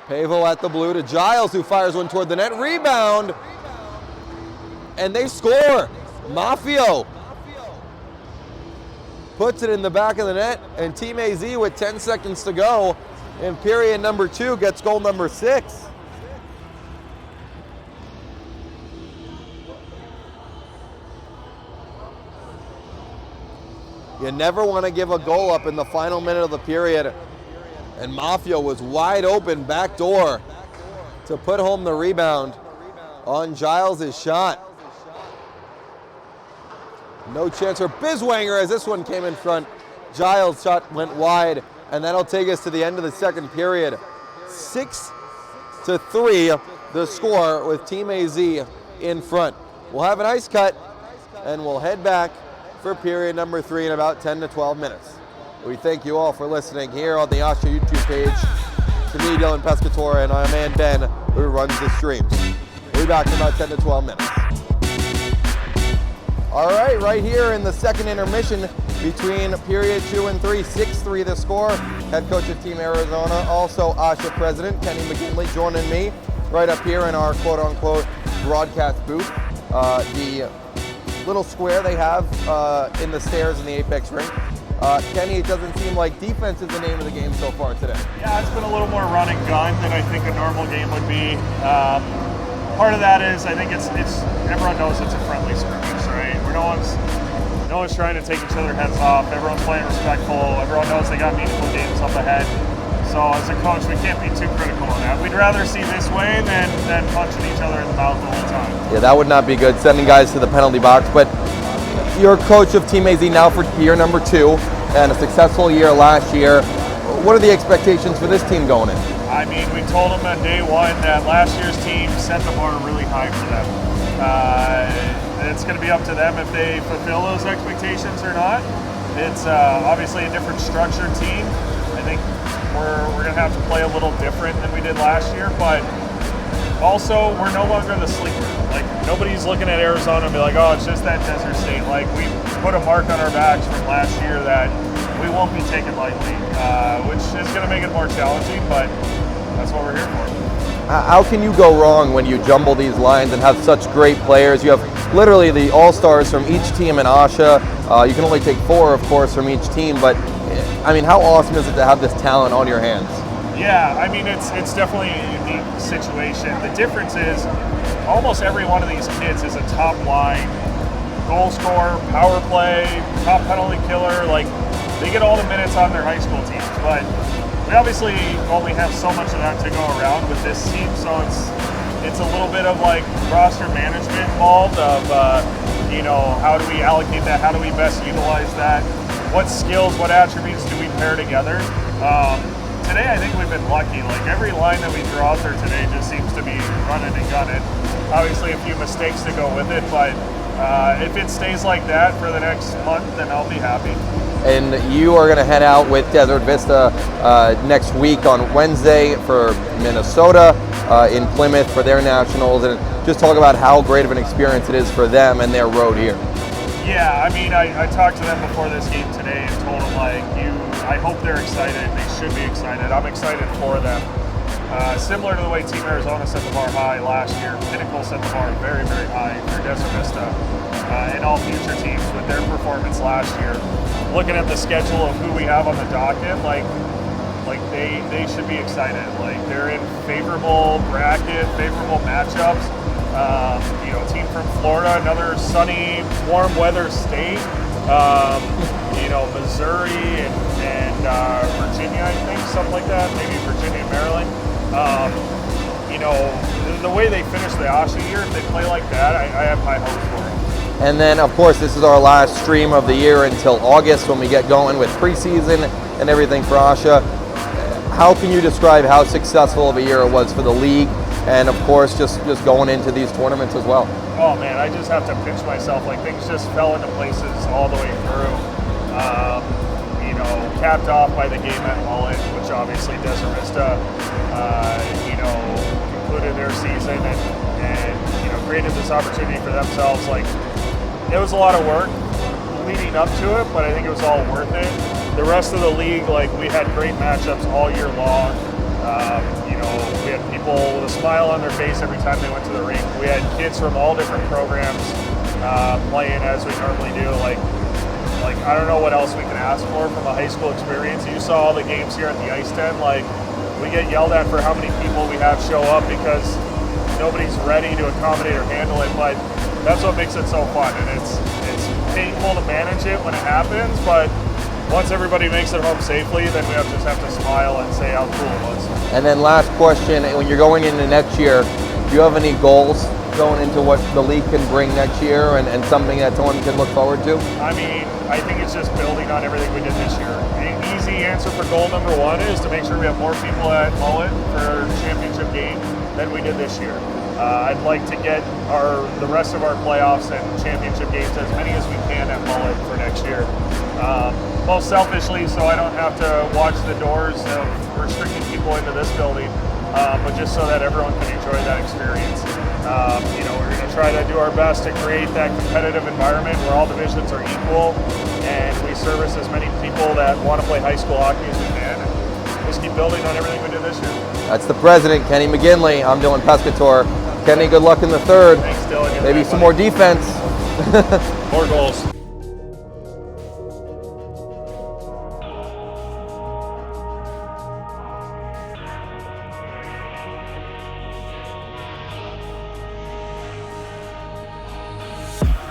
Pavo at the blue to Giles, who fires one toward the net. Rebound, and they score. Mafio puts it in the back of the net, and Team AZ with 10 seconds to go in period number 2 gets goal number 6. You never want to give a goal up in the final minute of the period, and Mafia was wide open backdoor to put home the rebound on Giles' shot. No chance for Biswanger as this one came in front. Giles' shot went wide, and that'll take us to the end of the second period. 6-3 the score with Team AZ in front. We'll have an ice cut, and we'll head back for period number 3 in about 10 to 12 minutes. We thank you all for listening here on the AHSHA YouTube page. To me, Dylan Pescatore, and our man Ben, who runs the streams. We'll be back in about 10 to 12 minutes. All right here in the second intermission between period 2 and 3, 6-3 the score. Head coach of Team Arizona, also AHSHA president Kenny McKinley, joining me right up here in our quote-unquote broadcast booth. The little square they have in the stairs in the Apex rink. Kenny, it doesn't seem like defense is the name of the game so far today. Yeah, it's been a little more run and gun than I think a normal game would be. Part of that is I think it's everyone knows it's a friendly scrimmage, right? No one's trying to take each other's heads off. Everyone's playing respectful. Everyone knows they got meaningful games up ahead. So as a coach, we can't be too critical of that. We'd rather see this way than punching each other in the mouth the whole time. Yeah, that would not be good, sending guys to the penalty box. But you're coach of Team AZ now for year number 2 and a successful year last year. What are the expectations for this team going in? I mean, we told them on day 1 that last year's team set the bar really high for them. It's going to be up to them if they fulfill those expectations or not. It's obviously a different structured team. I think we're going to have to play a little different than we did last year, but also we're no longer the sleeper. Like, nobody's looking at Arizona and be like, oh, it's just that desert state. Like, we put a mark on our backs from last year that we won't be taken lightly, which is going to make it more challenging, but that's what we're here for. how can you go wrong when you jumble these lines and have such great players? You have literally the all-stars from each team in AHSHA. You can only take 4, of course, from each team, but I mean, how awesome is it to have this talent on your hands? Yeah, I mean, it's definitely a unique situation. The difference is almost every one of these kids is a top line goal scorer, power play, top penalty killer. Like, they get all the minutes on their high school teams, but we obviously only have so much of that to go around with this team, so it's a little bit of like roster management involved of, you know, how do we allocate that? How do we best utilize that? What skills, what attributes do we pair together? Today, I think we've been lucky. Like, every line that we draw out there today just seems to be running and gunning. Obviously, a few mistakes to go with it, but if it stays like that for the next month, then I'll be happy. And you are going to head out with Desert Vista next week on Wednesday for Minnesota in Plymouth for their nationals, and just talk about how great of an experience it is for them and their road here. Yeah, I mean, I talked to them before this game today and told them, like, I hope they're excited. They should be excited. I'm excited for them. Similar to the way Team Arizona set the bar high last year, Pinnacle set the bar very, very high for Desert Vista and all future teams with their performance last year. Looking at the schedule of who we have on the docket, like they should be excited. Like, they're in favorable bracket, favorable matchups. You know, team from Florida, another sunny, warm weather state. You know, Missouri and Virginia, I think, something like that. Maybe Virginia and Maryland. You know, the way they finish the AHSHA year, if they play like that, I have high hopes for them. And then, of course, this is our last stream of the year until August when we get going with preseason and everything for AHSHA. How can you describe how successful of a year it was for the league, and of course just going into these tournaments as well? Oh man, I just have to pinch myself. Like, things just fell into places all the way through. You know, capped off by the game at Mullet, which obviously Desert Vista, you know, concluded their season and you know, created this opportunity for themselves. Like, it was a lot of work leading up to it, but I think it was all worth it. The rest of the league, like, we had great matchups all year long. You know, we had people with a smile on their face every time they went to the rink. We had kids from all different programs playing as we normally do. Like I don't know what else we can ask for from a high school experience. You saw all the games here at the Ice Tent. Like, we get yelled at for how many people we have show up because nobody's ready to accommodate or handle it. But that's what makes it so fun, and it's painful to manage it when it happens, but once everybody makes it home safely, then we just have to smile and say how cool it was. And then last question, when you're going into next year, do you have any goals going into what the league can bring next year and something that someone can look forward to? I mean, I think it's just building on everything we did this year. An easy answer for goal number one is to make sure we have more people at Mullet for championship game than we did this year. I'd like to get the rest of our playoffs and championship games, as many as we can at Mullet for next year. Most selfishly, so I don't have to watch the doors of restricting people into this building, but just so that everyone can enjoy that experience. You know, we're going to try to do our best to create that competitive environment where all divisions are equal, and we service as many people that want to play high school hockey as we can, and just keep building on everything we did this year. That's the president, Kenny McGinley. I'm Dylan Pescator. Kenny, good luck in the third. Thanks, Dylan. Maybe some more defense. More goals.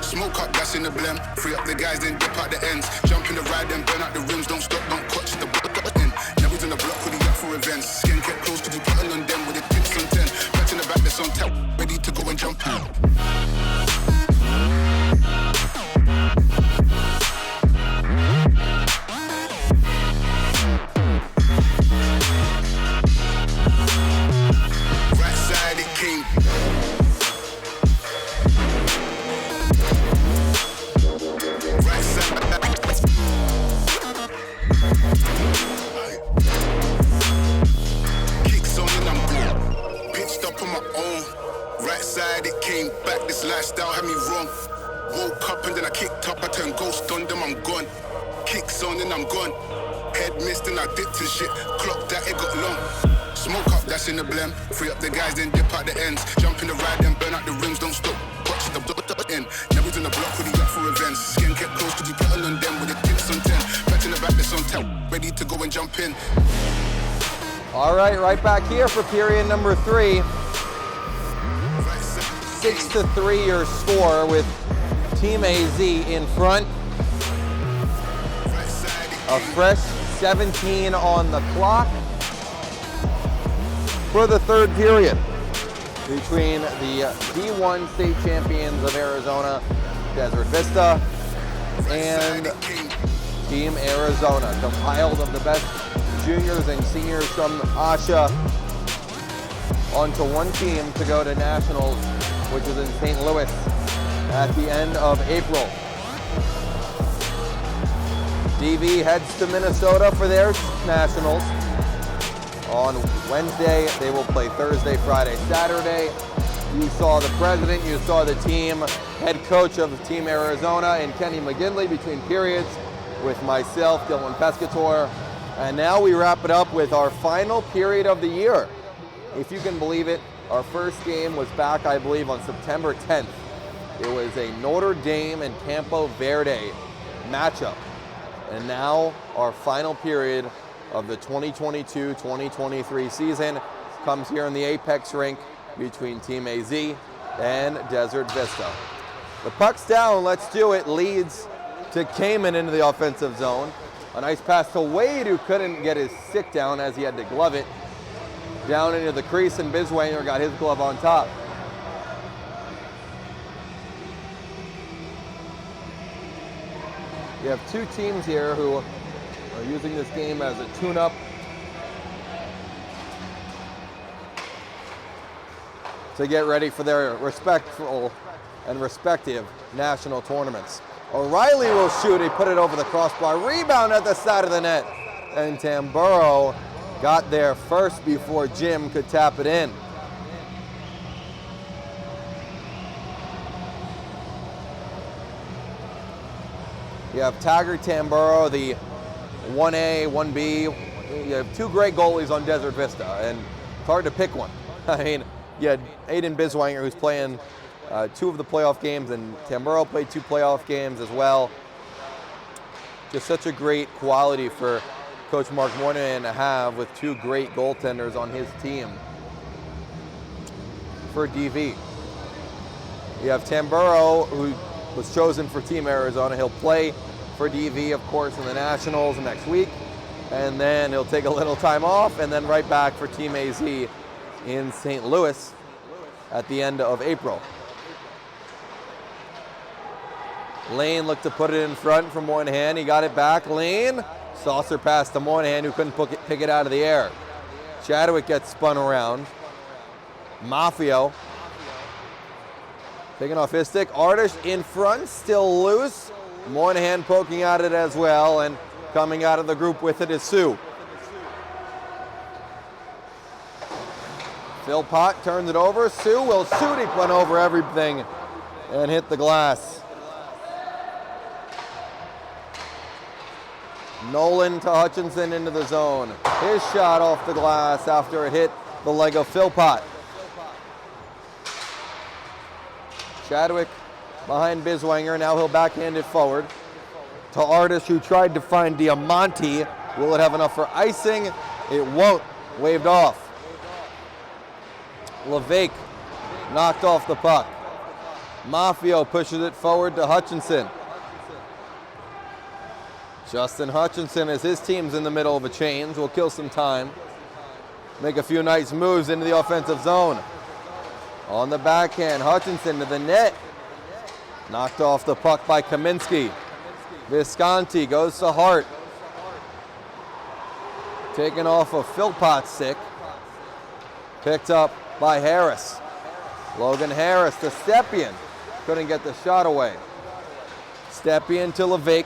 Smoke up, gas in the blem. Free up the guys, then dip out the ends. Jump in the ride, then burn out the rims. Don't stop, don't clutch the button. Never in the block with the up for events. Skin kept close to the button on them with the tips on 10. Back in the back, that's on tap. Ready to go and jump out. Right side, it came. It came back, this lifestyle had me wrong. Woke up and then I kicked up, I turned ghost on them, I'm gone. Kicks on and I'm gone. Head missed and I dipped and shit. Clocked that, it got long. Smoke up, that's in the blem. Free up the guys, then dip out the ends. Jump in the ride, then burn out the rims, don't stop. Watch the in. Never in the block, hoodie up for events. Skin kept close to be putting on them with the tips on 10. Back in the back, that's on 10. Ready to go and jump in. All right back here for period number 3. 6-3 your score with Team AZ in front. A fresh 17 on the clock for the third period between the D1 state champions of Arizona, Desert Vista, and Team Arizona, compiled of the best juniors and seniors from AHSHA onto one team to go to nationals, which is in St. Louis at the end of April. DV heads to Minnesota for their nationals. On Wednesday, they will play Thursday, Friday, Saturday. You saw the president, you saw the team, head coach of Team Arizona, and Kenny McGinley between periods with myself, Dylan Pescator. And now we wrap it up with our final period of the year. If you can believe it, our first game was back, I believe, on September 10th. It was a Notre Dame and Campo Verde matchup. And now our final period of the 2022-2023 season comes here in the Apex rink between Team AZ and Desert Vista. The puck's down, let's do it. Leads to Kamen into the offensive zone. A nice pass to Wade, who couldn't get his stick down as he had to glove it. Down into the crease, and Biswanger got his glove on top. You have two teams here who are using this game as a tune-up. To get ready for their respectful and respective national tournaments. O'Reilly will shoot, he put it over the crossbar. Rebound at the side of the net. And Tamburo got there first before Jim could tap it in. You have Tiger Tamburo, the 1A, 1B. You have two great goalies on Desert Vista, and it's hard to pick one. I mean, you had Aiden Biswanger, who's playing 2 of the playoff games, and Tamburo played 2 playoff games as well. Just such a great quality for Coach Mark Moynihan to have with 2 great goaltenders on his team for DV. You have Tamburo, who was chosen for Team Arizona. He'll play for DV, of course, in the Nationals next week, and then he'll take a little time off, and then right back for Team AZ in St. Louis at the end of April. Lane looked to put it in front from Moynihan. He got it back. Lane, saucer pass to Moynihan, who couldn't pick it out of the air. Chadwick gets spun around. Mafio taking off his stick. Artish in front, still loose. Moynihan poking at it as well, and coming out of the group with it is Sue. Phil Pott turns it over. Sue will shoot. He went over everything and hit the glass. Nolan to Hutchinson into the zone. His shot off the glass after it hit the leg of Phil Pott. Chadwick behind Biswanger. Now he'll backhand it forward to Artis, who tried to find Diamante. Will it have enough for icing? It won't. Waved off. LeVake knocked off the puck. Mafio pushes it forward to Hutchinson. Justin Hutchinson, as his team's in the middle of a change, will kill some time. Make a few nice moves into the offensive zone. On the backhand, Hutchinson to the net. Knocked off the puck by Kaminsky. Visconti goes to Hart. Taken off of Philpott's stick. Picked up by Harris. Logan Harris to Stepien. Couldn't get the shot away. Stepien to LeVake.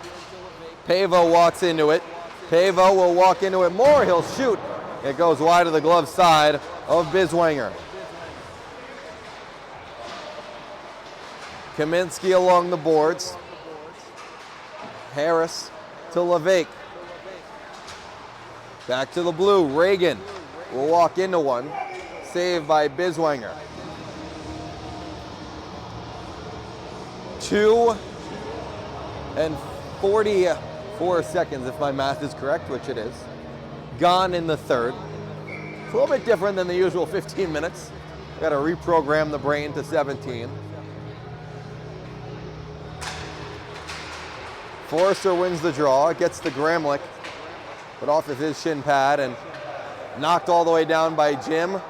Pavo walks into it. Pavo will walk into it more. He'll shoot. It goes wide of the glove side of Biswanger. Kaminsky along the boards. Harris to LeVake. Back to the blue. Reagan will walk into one. Saved by Biswanger. 2 and 44 seconds, if my math is correct, which it is. Gone in the third. It's a little bit different than the usual 15 minutes. Got to reprogram the brain to 17. Forrester wins the draw, gets the Gramlich, but off of his shin pad and knocked all the way down by Jim.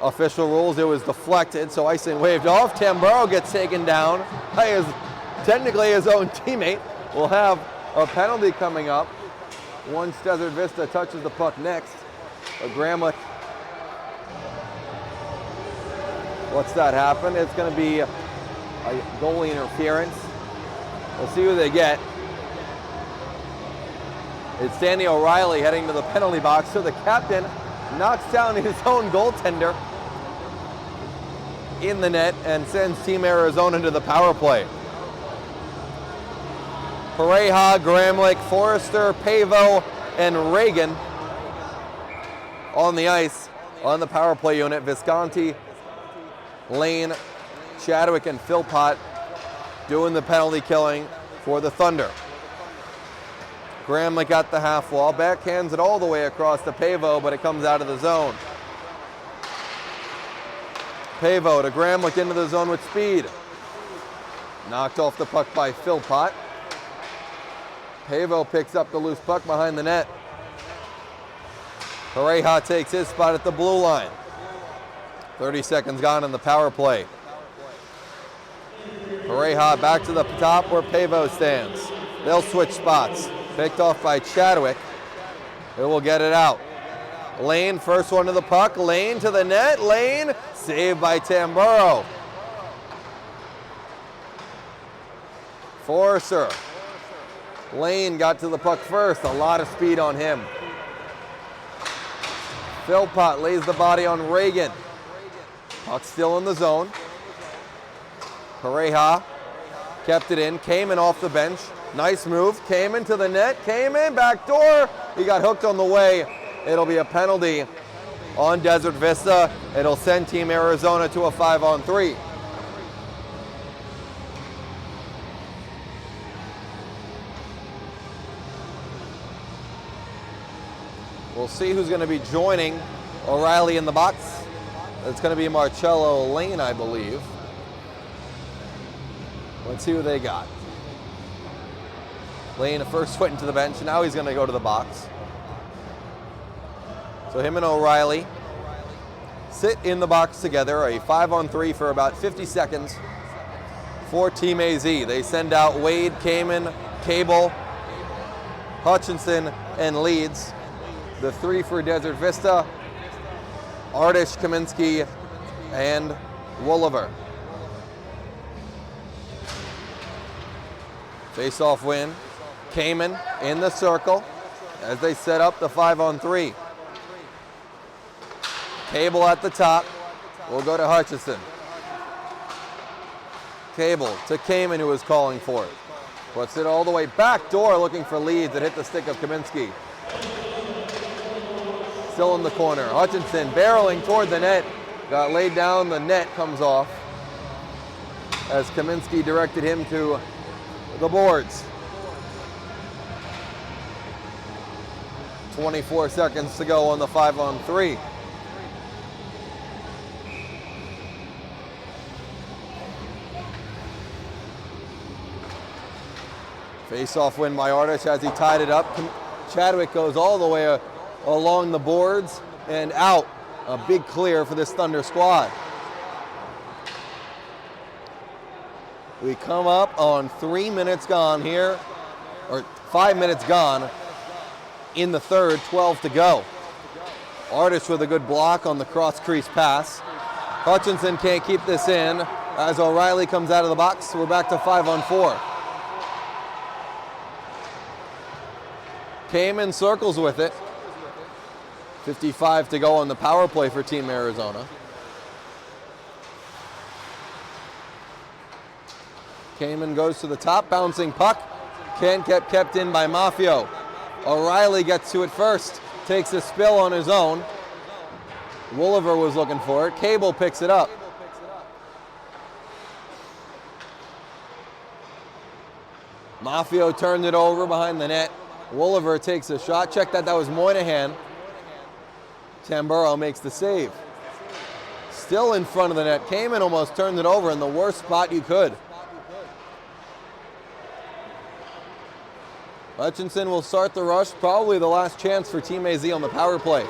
Official rules, it was deflected, so icing waved off. Tamburo gets taken down by technically his own teammate. We'll have a penalty coming up once Desert Vista touches the puck next. A Gramlich lets that happen. It's going to be a goalie interference. We'll see who they get. It's Danny O'Reilly heading to the penalty box, so the captain knocks down his own goaltender in the net and sends Team Arizona to the power play. Pareja, Gramlich, Forrester, Pavo, and Reagan on the ice on the power play unit. Visconti, Lane, Chadwick, and Philpott doing the penalty killing for the Thunder. Gramlich got the half wall, backhands it all the way across to Pavo, but it comes out of the zone. Pavo to Gramlich into the zone with speed. Knocked off the puck by Philpott. Pavo picks up the loose puck behind the net. Pareja takes his spot at the blue line. 30 seconds gone in the power play. Pareja back to the top where Pavo stands. They'll switch spots. Picked off by Chadwick. It will get it out. Lane, first one to the puck. Lane to the net. Lane, saved by Tamburo. Forrester. Lane got to the puck first. A lot of speed on him. Philpott lays the body on Reagan. Puck still in the zone. Pareja kept it in. Came in off the bench. Nice move. Came into the net. Came in. Back door. He got hooked on the way. It'll be a penalty on Desert Vista. It'll send Team Arizona to a 5-on-3. We'll see who's going to be joining O'Reilly in the box. It's going to be Marcello Lane, I believe. Let's see who they got. Lane first went into the bench, and now he's going to go to the box. So him and O'Reilly sit in the box together, a 5-on-3 for about 50 seconds for Team AZ. They send out Wade, Kamen, Cable, Hutchinson, and Leeds. The three for Desert Vista, Artish, Kaminsky, and Wolliver. Face-off win. Kamen in the circle as they set up the 5-on-3. Cable at the top. We'll go to Hutchison. Cable to Kamen, who was calling for it. Puts it all the way back door, looking for Leeds. It hit the stick of Kaminsky. Still in the corner. Hutchinson barreling toward the net. Got laid down. The net comes off as Kaminsky directed him to the boards. 24 seconds to go on the 5-on-3. Face-off win by Artish as he tied it up. Chadwick goes all the way along the boards and out. A big clear for this Thunder squad. We come up on 3 minutes gone here, or 5 minutes gone in the third, 12 to go. Artish with a good block on the cross crease pass. Hutchinson can't keep this in as O'Reilly comes out of the box. We're back to 5-on-4. Kamen circles with it. 55 to go on the power play for Team Arizona. Kamen goes to the top, bouncing puck. Can't get kept in by Maffio. O'Reilly gets to it first, takes a spill on his own. Wolliver was looking for it. Cable picks it up. Maffio turned it over behind the net. Wolliver takes a shot. Check that was Moynihan. Tamburo makes the save. Still in front of the net. Came and almost turned it over in the worst spot you could. Hutchinson will start the rush. Probably the last chance for Team AZ on the power play.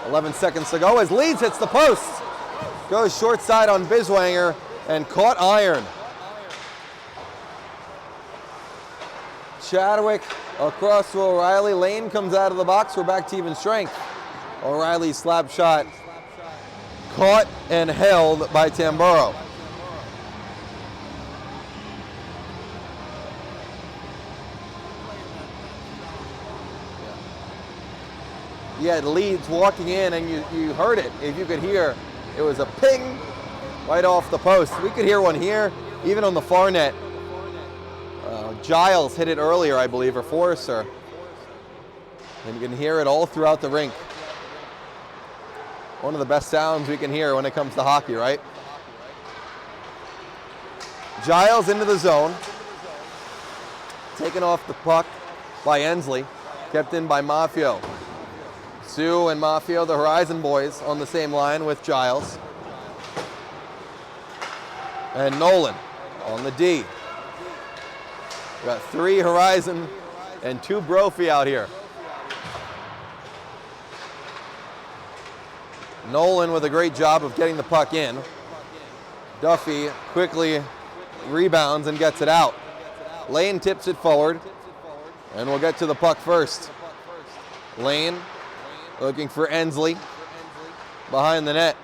11 seconds to go as Leeds hits the post. Goes short side on Biswanger and caught iron. Chadwick across to O'Reilly. Lane comes out of the box. We're back to even strength. O'Reilly's slap shot caught and held by Tamburo. You had Leeds walking in and you heard it. If you could hear, it was a ping right off the post. We could hear one here, even on the far net. Giles hit it earlier, I believe, or Forrester. And you can hear it all throughout the rink. One of the best sounds we can hear when it comes to hockey, right? Giles into the zone. Taken off the puck by Ensley. Kept in by Maffio. Sue and Maffio, the Horizon boys, on the same line with Giles. And Nolan on the D. We got 3 Horizon and 2 Brophy out here. Nolan with a great job of getting the puck in. Duffy quickly rebounds and gets it out. Lane tips it forward, and we'll get to the puck first. Lane looking for Ensley behind the net.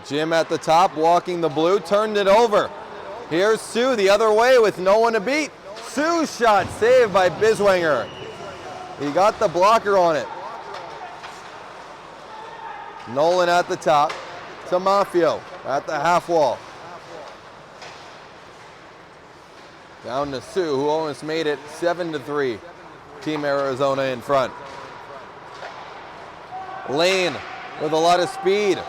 Jim at the top, walking the blue, turned it over. Here's Sue the other way with no one to beat. Sue's shot saved by Biswanger. He got the blocker on it. Nolan at the top to Maffio at the half wall. Down to Sue, who almost made it 7-3. Team Arizona in front. Lane with a lot of speed.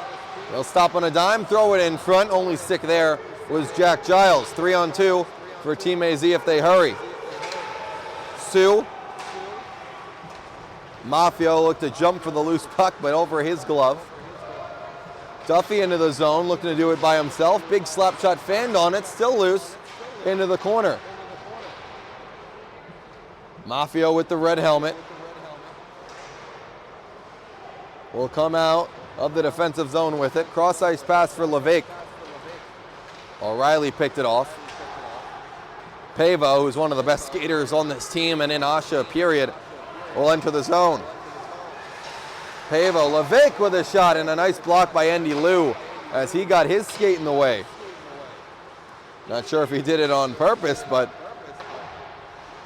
They'll stop on a dime, throw it in front. Only stick there was Jack Giles. 3-on-2 for Team AZ if they hurry. Sue. Maffio looked to jump for the loose puck, but over his glove. Duffy into the zone, looking to do it by himself. Big slap shot fanned on it, still loose, into the corner. Maffio with the red helmet. Will come out of the defensive zone with it. Cross ice pass for Levesque. O'Reilly picked it off. Pavo, who's one of the best skaters on this team and in AHSHA period, will enter the zone. Pavo, Levesque with a shot and a nice block by Andy Liu as he got his skate in the way. Not sure if he did it on purpose, but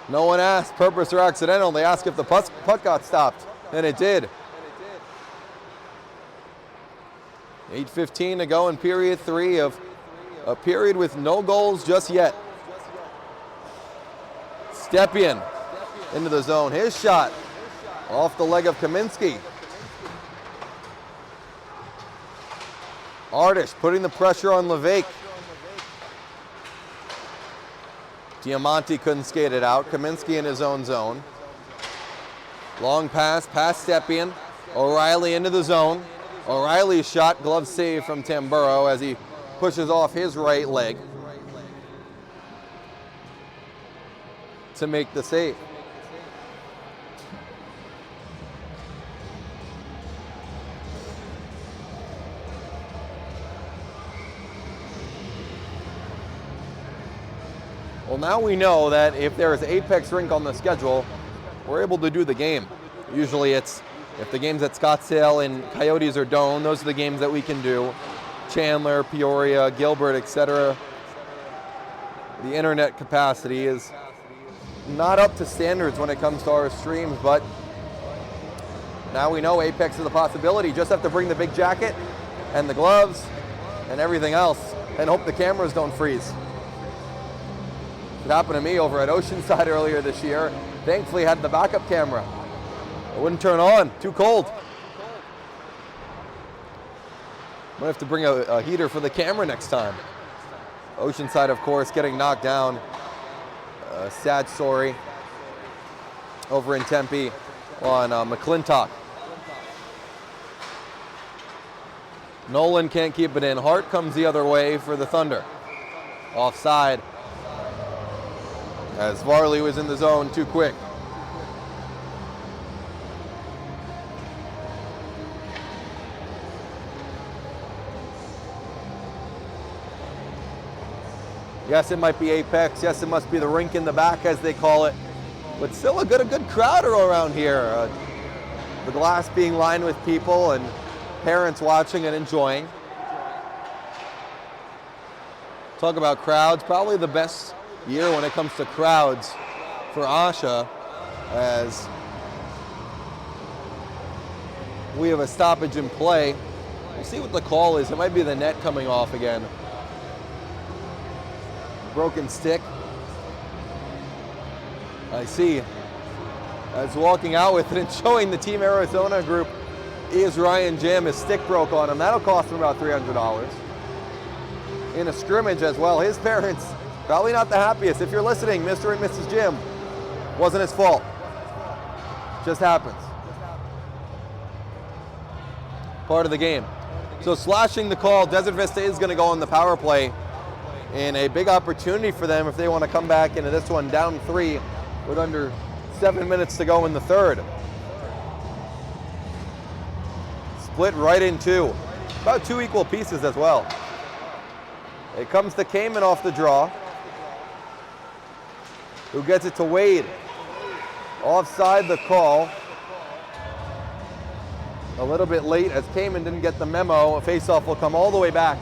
no one asked purpose or accidental. They asked if the puck got stopped, and it did. 8:15 to go in period 3 of a period with no goals just yet. Stepien into the zone. His shot off the leg of Kaminsky. Ardish putting the pressure on Levesque. Diamante couldn't skate it out. Kaminsky in his own zone. Long pass, past Stepien. O'Reilly into the zone. O'Reilly's shot, glove save from Tamburo as he pushes off his right leg to make the save. Well, now we know that if there is Apex rink on the schedule, we're able to do the game. Usually it's, if the game's at Scottsdale and Coyotes or Doane, those are the games that we can do. Chandler, Peoria, Gilbert, etc. The internet capacity is not up to standards when it comes to our streams, but now we know Apex is a possibility. Just have to bring the big jacket and the gloves and everything else and hope the cameras don't freeze. It happened to me over at Oceanside earlier this year. Thankfully had the backup camera. It wouldn't turn on, too cold. Might have to bring a heater for the camera next time. Oceanside, of course, getting knocked down. Sad story over in Tempe on McClintock. Nolan can't keep it in. Hart comes the other way for the Thunder. Offside, as Varley was in the zone too quick. Yes, it might be Apex. Yes, it must be the rink in the back, as they call it. But still a good crowd around here. The glass being lined with people and parents watching and enjoying. Talk about crowds. Probably the best year when it comes to crowds for AHSHA, as we have a stoppage in play. We'll see what the call is. It might be the net coming off again. Broken stick. I see. As walking out with it and showing the Team Arizona group is Ryan Jam. His stick broke on him. That'll cost him about $300. In a scrimmage as well. His parents, probably not the happiest. If you're listening, Mr. and Mrs. Jim, wasn't his fault. Just happens. Part of the game. So slashing the call, Desert Vista is going to go on the power play. And a big opportunity for them if they want to come back into this one down 3 with under 7 minutes to go in the third. Split right in 2. About 2 equal pieces as well. It comes to Kamen off the draw, who gets it to Wade. Offside the call. A little bit late as Kamen didn't get the memo. A faceoff will come all the way back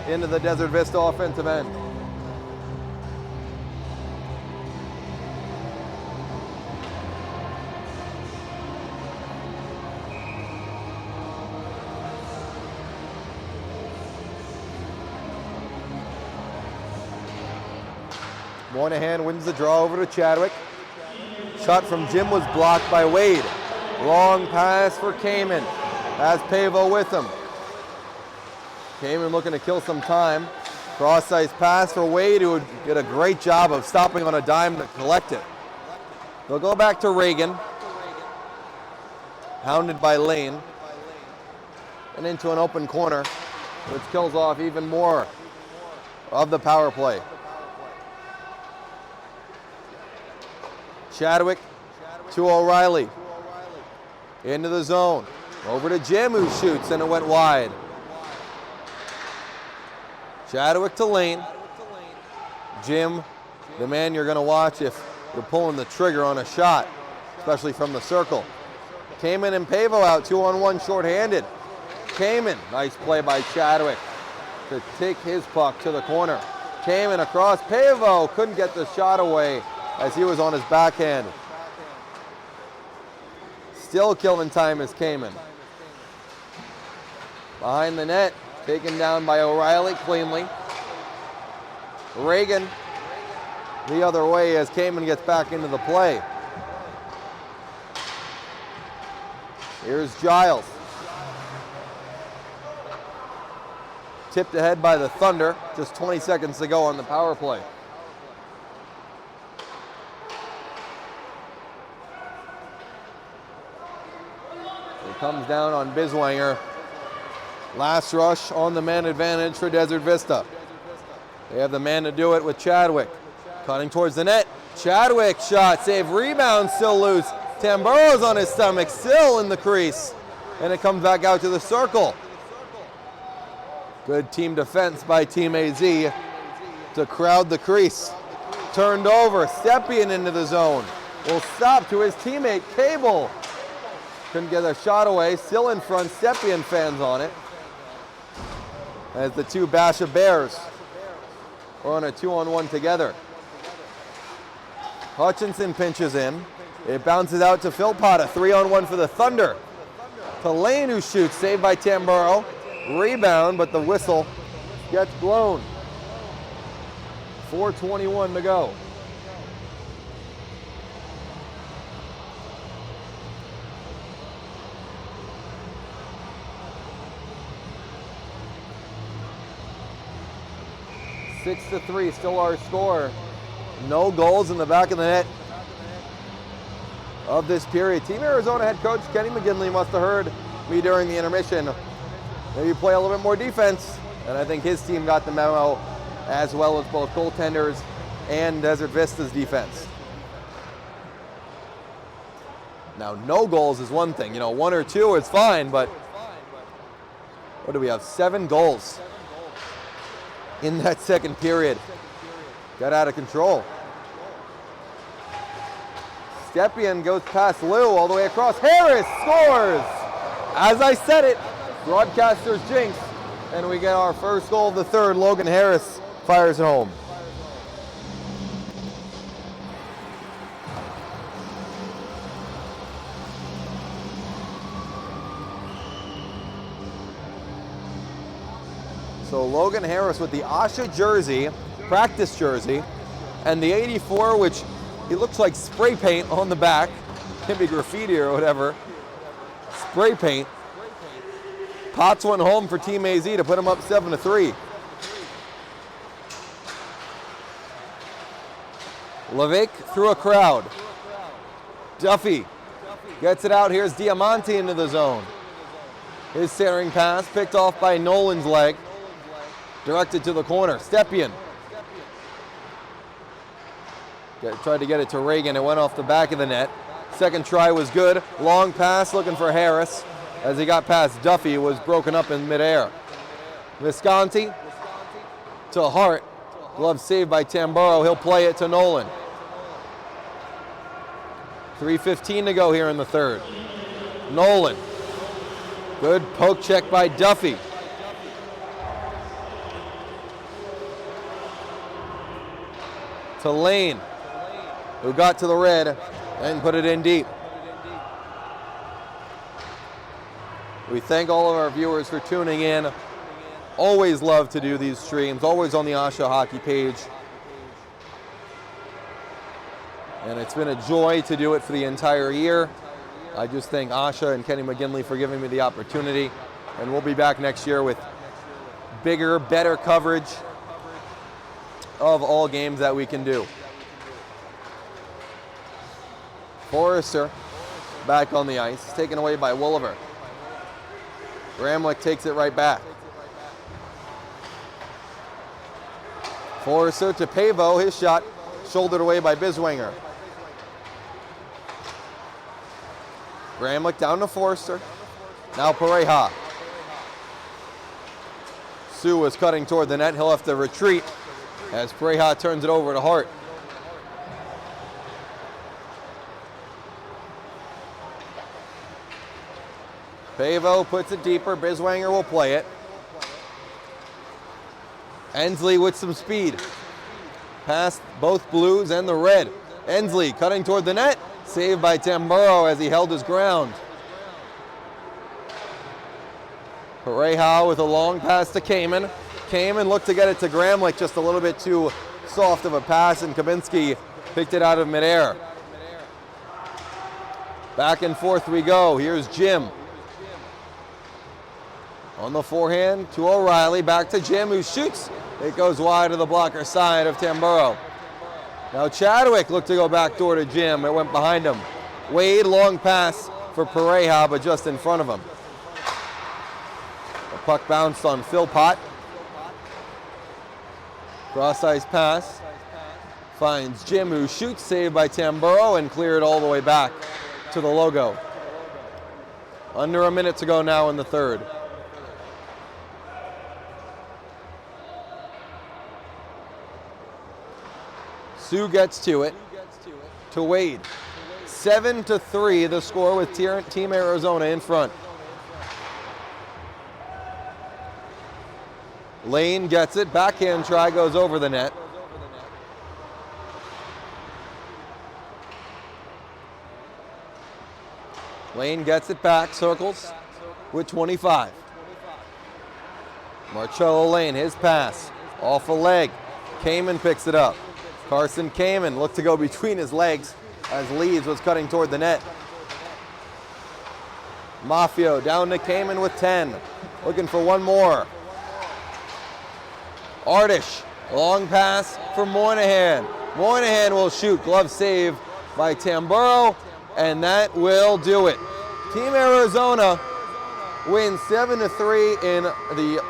into the Desert Vista offensive end. Moynihan wins the draw over to Chadwick. Shot from Jim was blocked by Wade. Long pass for Kamen. Has Pavo with him. Kamen looking to kill some time. Cross-ice pass for Wade, who did a great job of stopping on a dime to collect it. They'll go back to Reagan. Hounded by Lane. And into an open corner, which kills off even more of the power play. Chadwick to O'Reilly. Into the zone. Over to Jim, who shoots, and it went wide. Chadwick to Lane. Jim, the man you're going to watch if you're pulling the trigger on a shot, especially from the circle. Kamen and Pavo out 2-on-1 shorthanded. Kamen, nice play by Chadwick to take his puck to the corner. Kamen across. Pavo couldn't get the shot away as he was on his backhand. Still killing time is Kamen. Behind the net, taken down by O'Reilly cleanly. Reagan the other way as Kamen gets back into the play. Here's Giles. Tipped ahead by the Thunder. Just 20 seconds to go on the power play. It comes down on Biswanger. Last rush on the man advantage for Desert Vista. They have the man to do it with Chadwick. Cutting towards the net. Chadwick shot, save, rebound, still loose. Tamburo's on his stomach, still in the crease. And it comes back out to the circle. Good team defense by Team AZ to crowd the crease. Turned over, Stepien into the zone. Will stop to his teammate, Cable. Couldn't get a shot away, still in front, Stepien fans on it. As the two Basha Bears are on a 2-on-1 together. Hutchinson pinches in. It bounces out to Philpott, a 3-on-1 for the Thunder. To Lane, who shoots, saved by Tamburo. Rebound, but the whistle gets blown. 4:21 to go. 6-3, still our score. No goals in the back of the net of this period. Team Arizona head coach Kenny McGinley must have heard me during the intermission. Maybe play a little bit more defense, and I think his team got the memo, as well as both goaltenders and Desert Vista's defense. Now, no goals is one thing. You know, 1 or 2 is fine, but what do we have? 7 goals in that second period. Got out of control. Stepien goes past Lou all the way across. Harris scores! As I said it, broadcaster's jinx, and we get our first goal of the third. Logan Harris fires it home. So Logan Harris with the AHSHA jersey, practice jersey, and the 84, which he looks like spray paint on the back, maybe graffiti or whatever. Spray paint. Potts went home for Team AZ to put him up 7-3. Levick through a crowd. Duffy gets it out. Here's Diamante into the zone. His centering pass picked off by Nolan's leg. Directed to the corner. Stepien. Tried to get it to Reagan. It went off the back of the net. Second try was good. Long pass looking for Harris. As he got past Duffy, it was broken up in midair. Visconti to Hart. Glove saved by Tamburo. He'll play it to Nolan. 3:15 to go here in the third. Nolan. Good poke check by Duffy. To Lane, who got to the red and put it in deep. We thank all of our viewers for tuning in. Always love to do these streams, always on the AHSHA hockey page. And it's been a joy to do it for the entire year. I just thank AHSHA and Kenny McGinley for giving me the opportunity. And we'll be back next year with bigger, better coverage of all games that we can do. Forrester back on the ice, taken away by Wolliver. Gramlich takes it right back. Forrester to Pavo, his shot shouldered away by Biswanger. Gramlich down to Forrester. Now Pareja. Sue was cutting toward the net. He'll have to retreat as Pareja turns it over to Hart. Pavo puts it deeper. Biswanger will play it. Ensley with some speed. Past both blues and the red. Ensley cutting toward the net. Saved by Tamburo as he held his ground. Pareja with a long pass to Kamen. Kamen looked to get it to Gramlich, just a little bit too soft of a pass, and Kabinski picked it out of midair. Back and forth we go. Here's Jim. On the forehand to O'Reilly, back to Jim, who shoots. It goes wide of the blocker side of Tamburo. Now Chadwick looked to go back door to Jim. It went behind him. Wade, long pass for Pareja, but just in front of him. The puck bounced on Philpott. Cross-ice pass. Finds Jim, who shoots, saved by Tamburo, and cleared all the way back to the logo. Under a minute to go now in the third. Sue gets to it, to Wade. 7-3 the score with Team Arizona in front. Lane gets it, backhand try goes over the net. Lane gets it back, circles with 25. Marcello Lane, his pass, off a leg. Kamen picks it up. Carson Kamen looked to go between his legs as Leeds was cutting toward the net. Maffio down to Kamen with 10. Looking for one more. Ardish Long pass for Moynihan. Moynihan will shoot. Glove save by Tamburo, and that will do it. Team Arizona wins 7-3 in the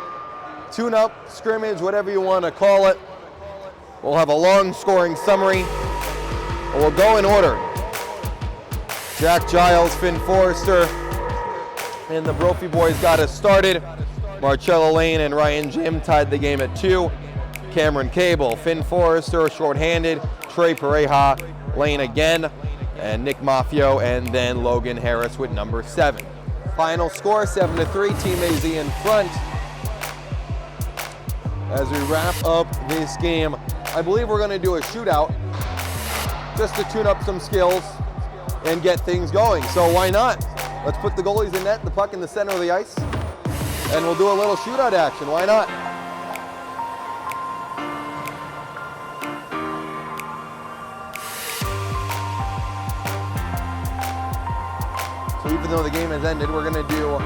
tune-up, scrimmage, whatever you want to call it. We'll have a long scoring summary. We'll go in order. Jack Giles, Finn Forrester, and the Brophy boys got us started. Marcello Lane and Ryan Jim tied the game at 2. Cameron Cable, Finn Forrester, shorthanded. Trey Pareja, Lane again, and Nick Maffio, and then Logan Harris with number 7. Final score, 7-3, Team AZ in front. As we wrap up this game, I believe we're gonna do a shootout just to tune up some skills and get things going. So why not? Let's put the goalies in net, the puck in the center of the ice, and we'll do a little shootout action. Why not? So even though the game has ended, we're gonna do a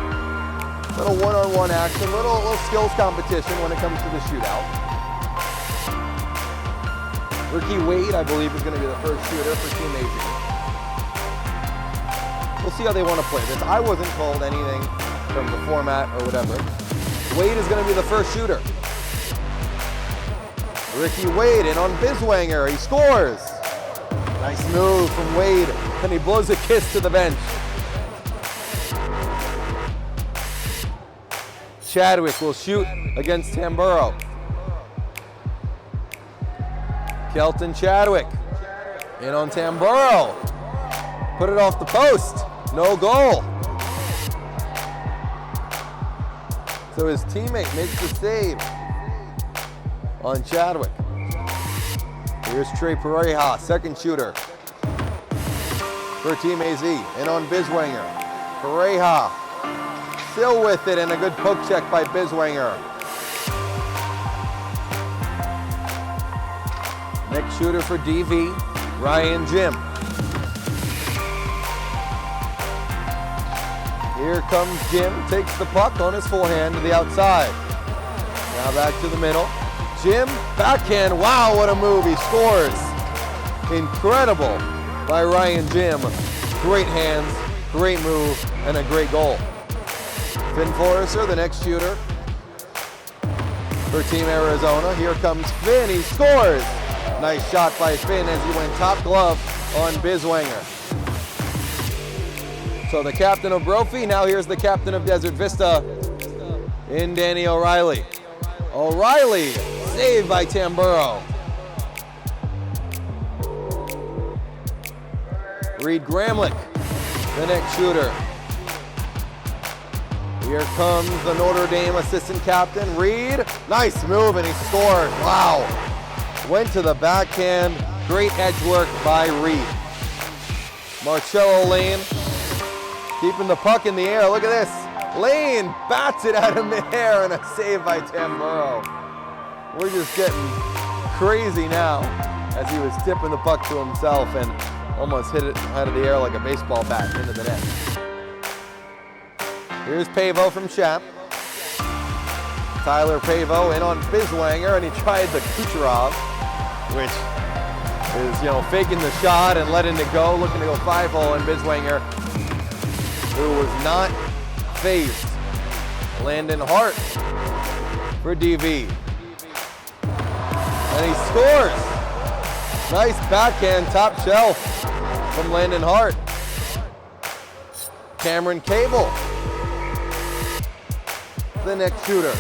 little one-on-one action, little skills competition when it comes to the shootout. Ricky Wade, I believe, is gonna be the first shooter for Team AZ. We'll see how they want to play this. I wasn't told anything from the format or whatever. Wade is going to be the first shooter. Ricky Wade in on Biswanger. He scores. Nice move from Wade, and he blows a kiss to the bench. Chadwick will shoot against Tamburo. Kelton Chadwick in on Tamburo. Put it off the post. No goal. So his teammate makes the save on Chadwick. Here's Trey Pareja, second shooter for Team AZ. And on Biswanger. Pareja still with it, and a good poke check by Biswanger. Next shooter for DV, Ryan Jim. Here comes Jim, takes the puck on his forehand to the outside. Now back to the middle. Jim, backhand, wow, what a move, he scores. Incredible by Ryan Jim. Great hands, great move, and a great goal. Finn Forrester, the next shooter for Team Arizona. Here comes Finn, he scores. Nice shot by Finn as he went top glove on Biswanger. So the captain of Brophy, now here's the captain of Desert Vista in Danny O'Reilly. O'Reilly, saved by Tamburo. Reed Gramlich, the next shooter. Here comes the Notre Dame assistant captain, Reed. Nice move, and he scored, wow. Went to the backhand, great edge work by Reed. Marcello Lane, keeping the puck in the air. Look at this. Lane bats it out of midair, and a save by Tamburo. We're just getting crazy now as he was tipping the puck to himself and almost hit it out of the air like a baseball bat into the net. Here's Pavo from Shap. Tyler Pavo in on Biswanger, and he tried the Kucherov, which is, faking the shot and letting it go, looking to go 5-0, and Biswanger, who was not phased. Landon Hart for DV. And he scores. Nice backhand, top shelf from Landon Hart. Cameron Cable, the next shooter.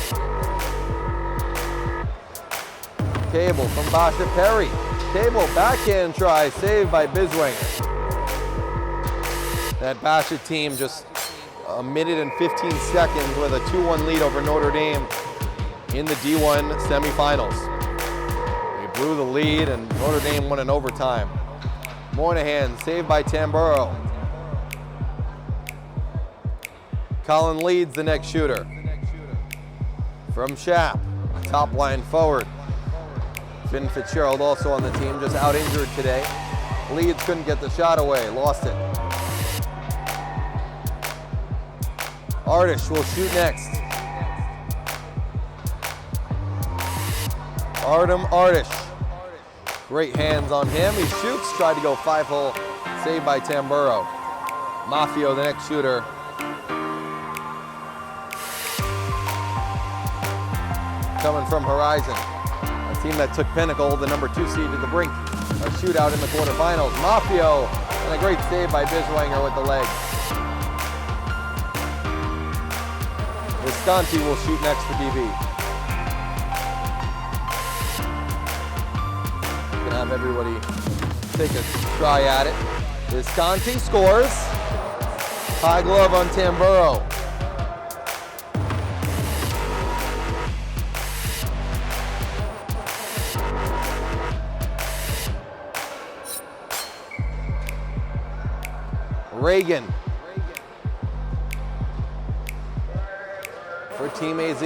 Cable from Basha Perry. Cable backhand try, saved by Biswanger. That Basha team just a minute and 15 seconds with a 2-1 lead over Notre Dame in the D1 semifinals. They blew the lead, and Notre Dame won in overtime. Moynihan saved by Tamburo. Colin Leeds, the next shooter. From Shap, top line forward. Finn Fitzgerald also on the team, just out injured today. Leeds couldn't get the shot away, lost it. AHSHA will shoot next. Artem Artish. Great hands on him. He shoots, tried to go 5-hole, saved by Tamburo. Mafio, the next shooter. Coming from Horizon. A team that took Pinnacle, the number 2 seed, to the brink. A shootout in the quarterfinals. Mafio, and a great save by Biswanger with the leg. Visconti will shoot next for DV. Gonna have everybody take a try at it. Visconti scores. High glove on Tamburo. Reagan for Team AZ.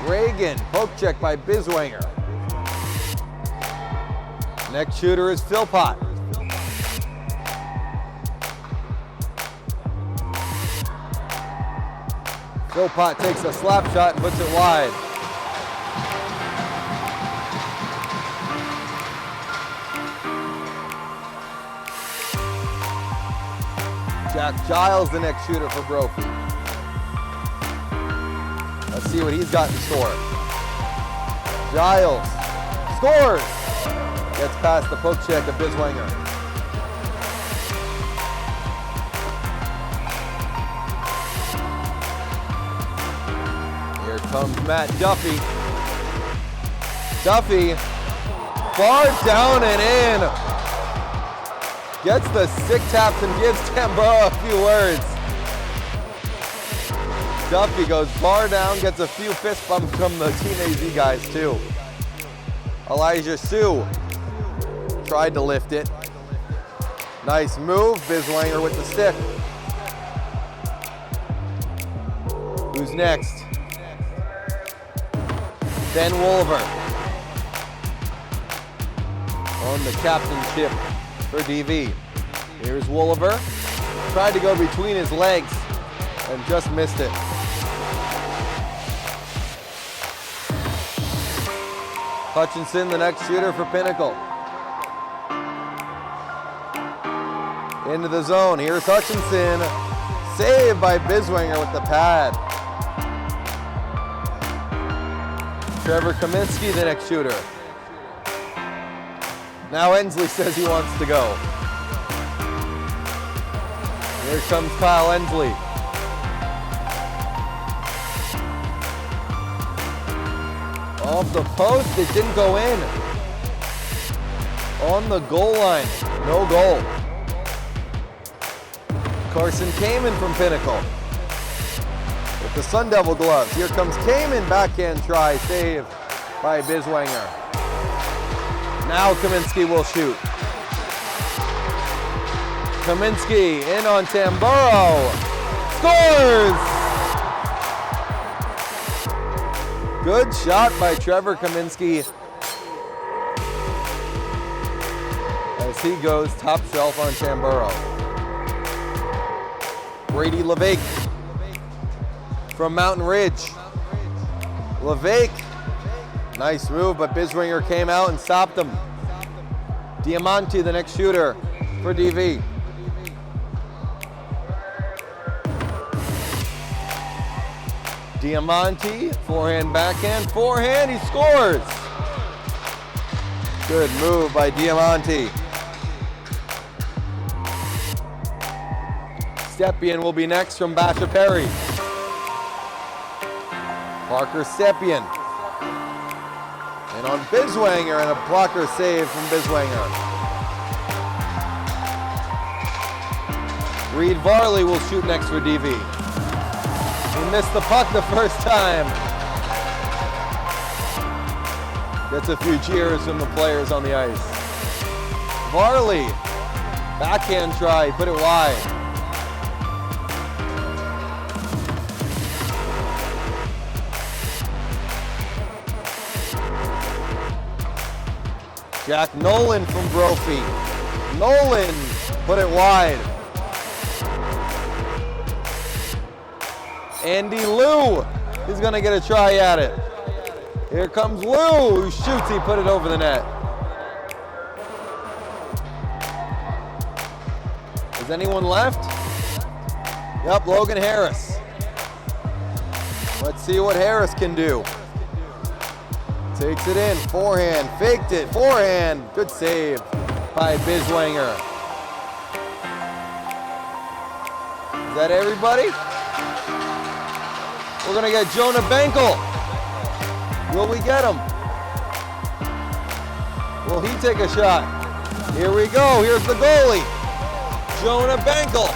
Reagan, poke check by Biswanger. Next shooter is Philpott. Philpott takes a slap shot and puts it wide. Jack Giles, the next shooter for Brophy. Let's see what he's got in store. Giles scores! Gets past the poke check of Biswanger. Here comes Matt Duffy. Duffy, far down and in. Gets the stick taps and gives Tamburo a few words. Duffy goes bar down, gets a few fist bumps from the Team AZ guys too. Elijah Sue tried to lift it. Nice move, Biswanger with the stick. Who's next? Ben Wolver on the captainship for DV. Here's Wolver. Tried to go between his legs and just missed it. Hutchinson, the next shooter for Pinnacle. Into the zone. Here's Hutchinson. Saved by Biswanger with the pad. Trevor Kaminsky, the next shooter. Now Ensley says he wants to go. Here comes Kyle Ensley. Off the post, it didn't go in. On the goal line, no goal. Carson Kamen from Pinnacle with the Sun Devil gloves. Here comes Kamen, backhand try, save by Biswanger. Now Kaminsky will shoot. Kaminsky in on Tamburo. Scores! Good shot by Trevor Kaminsky as he goes top shelf on Tamburo. Brady LeVake from Mountain Ridge. LeVake, nice move, but Biswanger came out and stopped him. Diamante, the next shooter for DV. Diamante, forehand, backhand, forehand, he scores! Good move by Diamante. Stepien will be next from Basha Perry. Parker Stepien. And on Biswanger, and a blocker save from Biswanger. Reed Varley will shoot next for DV. He missed the puck the first time. Gets a few cheers from the players on the ice. Varley, backhand try, put it wide. Jack Nolan from Brophy. Nolan put it wide. Andy Liu is gonna get a try at it. Here comes Lou, who shoots, he put it over the net. Is anyone left? Yep, Logan Harris. Let's see what Harris can do. Takes it in, forehand, faked it, forehand. Good save by Biswanger. Is that everybody? We're gonna get Jonah Benkel. Will we get him? Will he take a shot? Here we go, here's the goalie. Jonah Benkel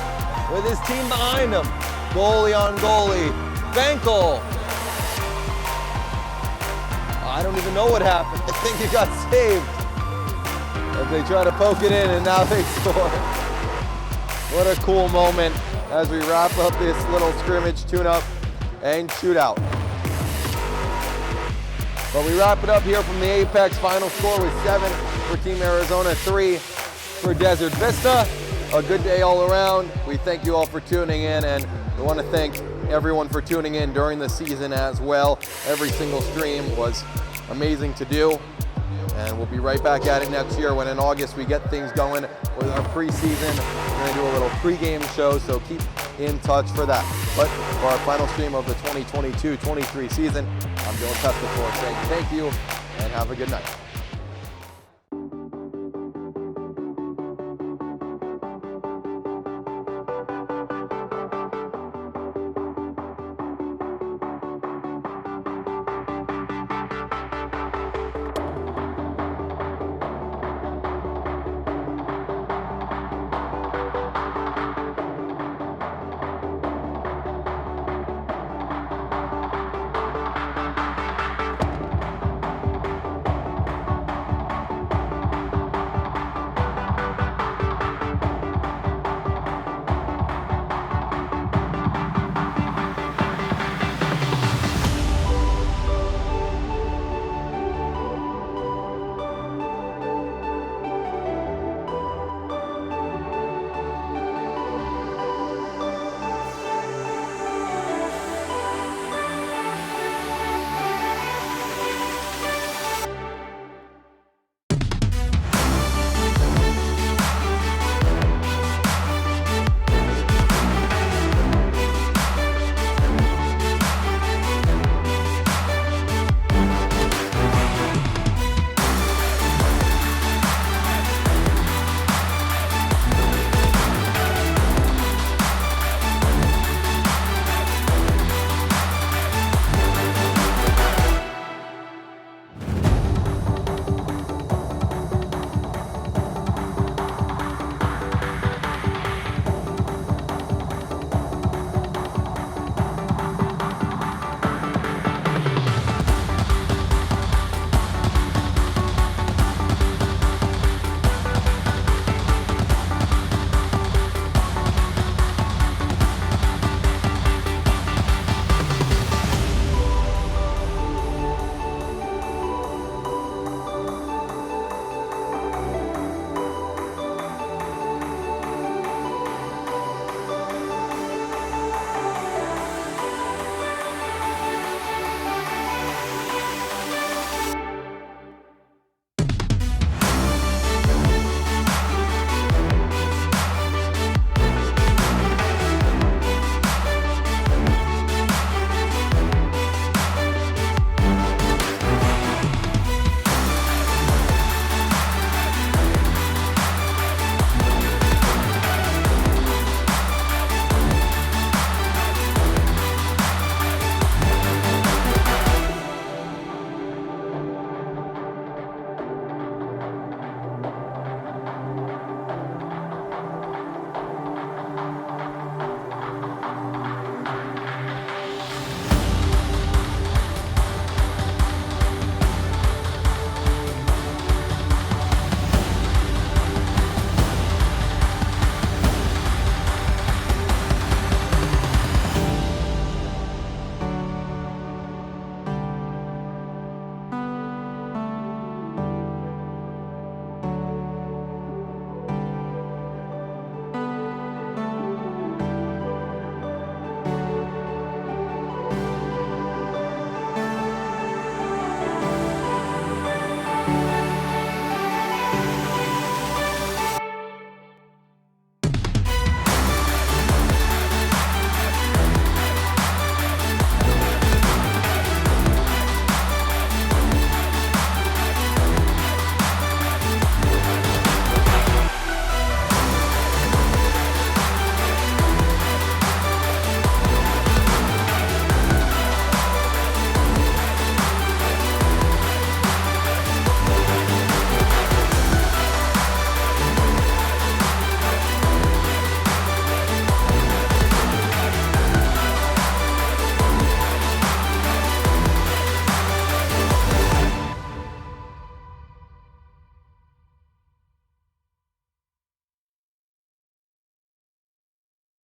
with his team behind him. Goalie on goalie. Benkel. I don't even know what happened. I think he got saved. As they try to poke it in and now they score. What a cool moment as we wrap up this little scrimmage tune-up and shootout. But we wrap it up here from the Apex. Final score was 7 for Team Arizona, 3 for Desert Vista. A good day all around. We thank you all for tuning in, and we want to thank everyone for tuning in during the season as well. Every single stream was amazing to do, and we'll be right back at it next year when in August we get things going with our preseason. We're going to do a little pregame show, so keep in touch for that. But for our final stream of the 2022-23 season, I'm Dylan Pescatore saying thank you and have a good night.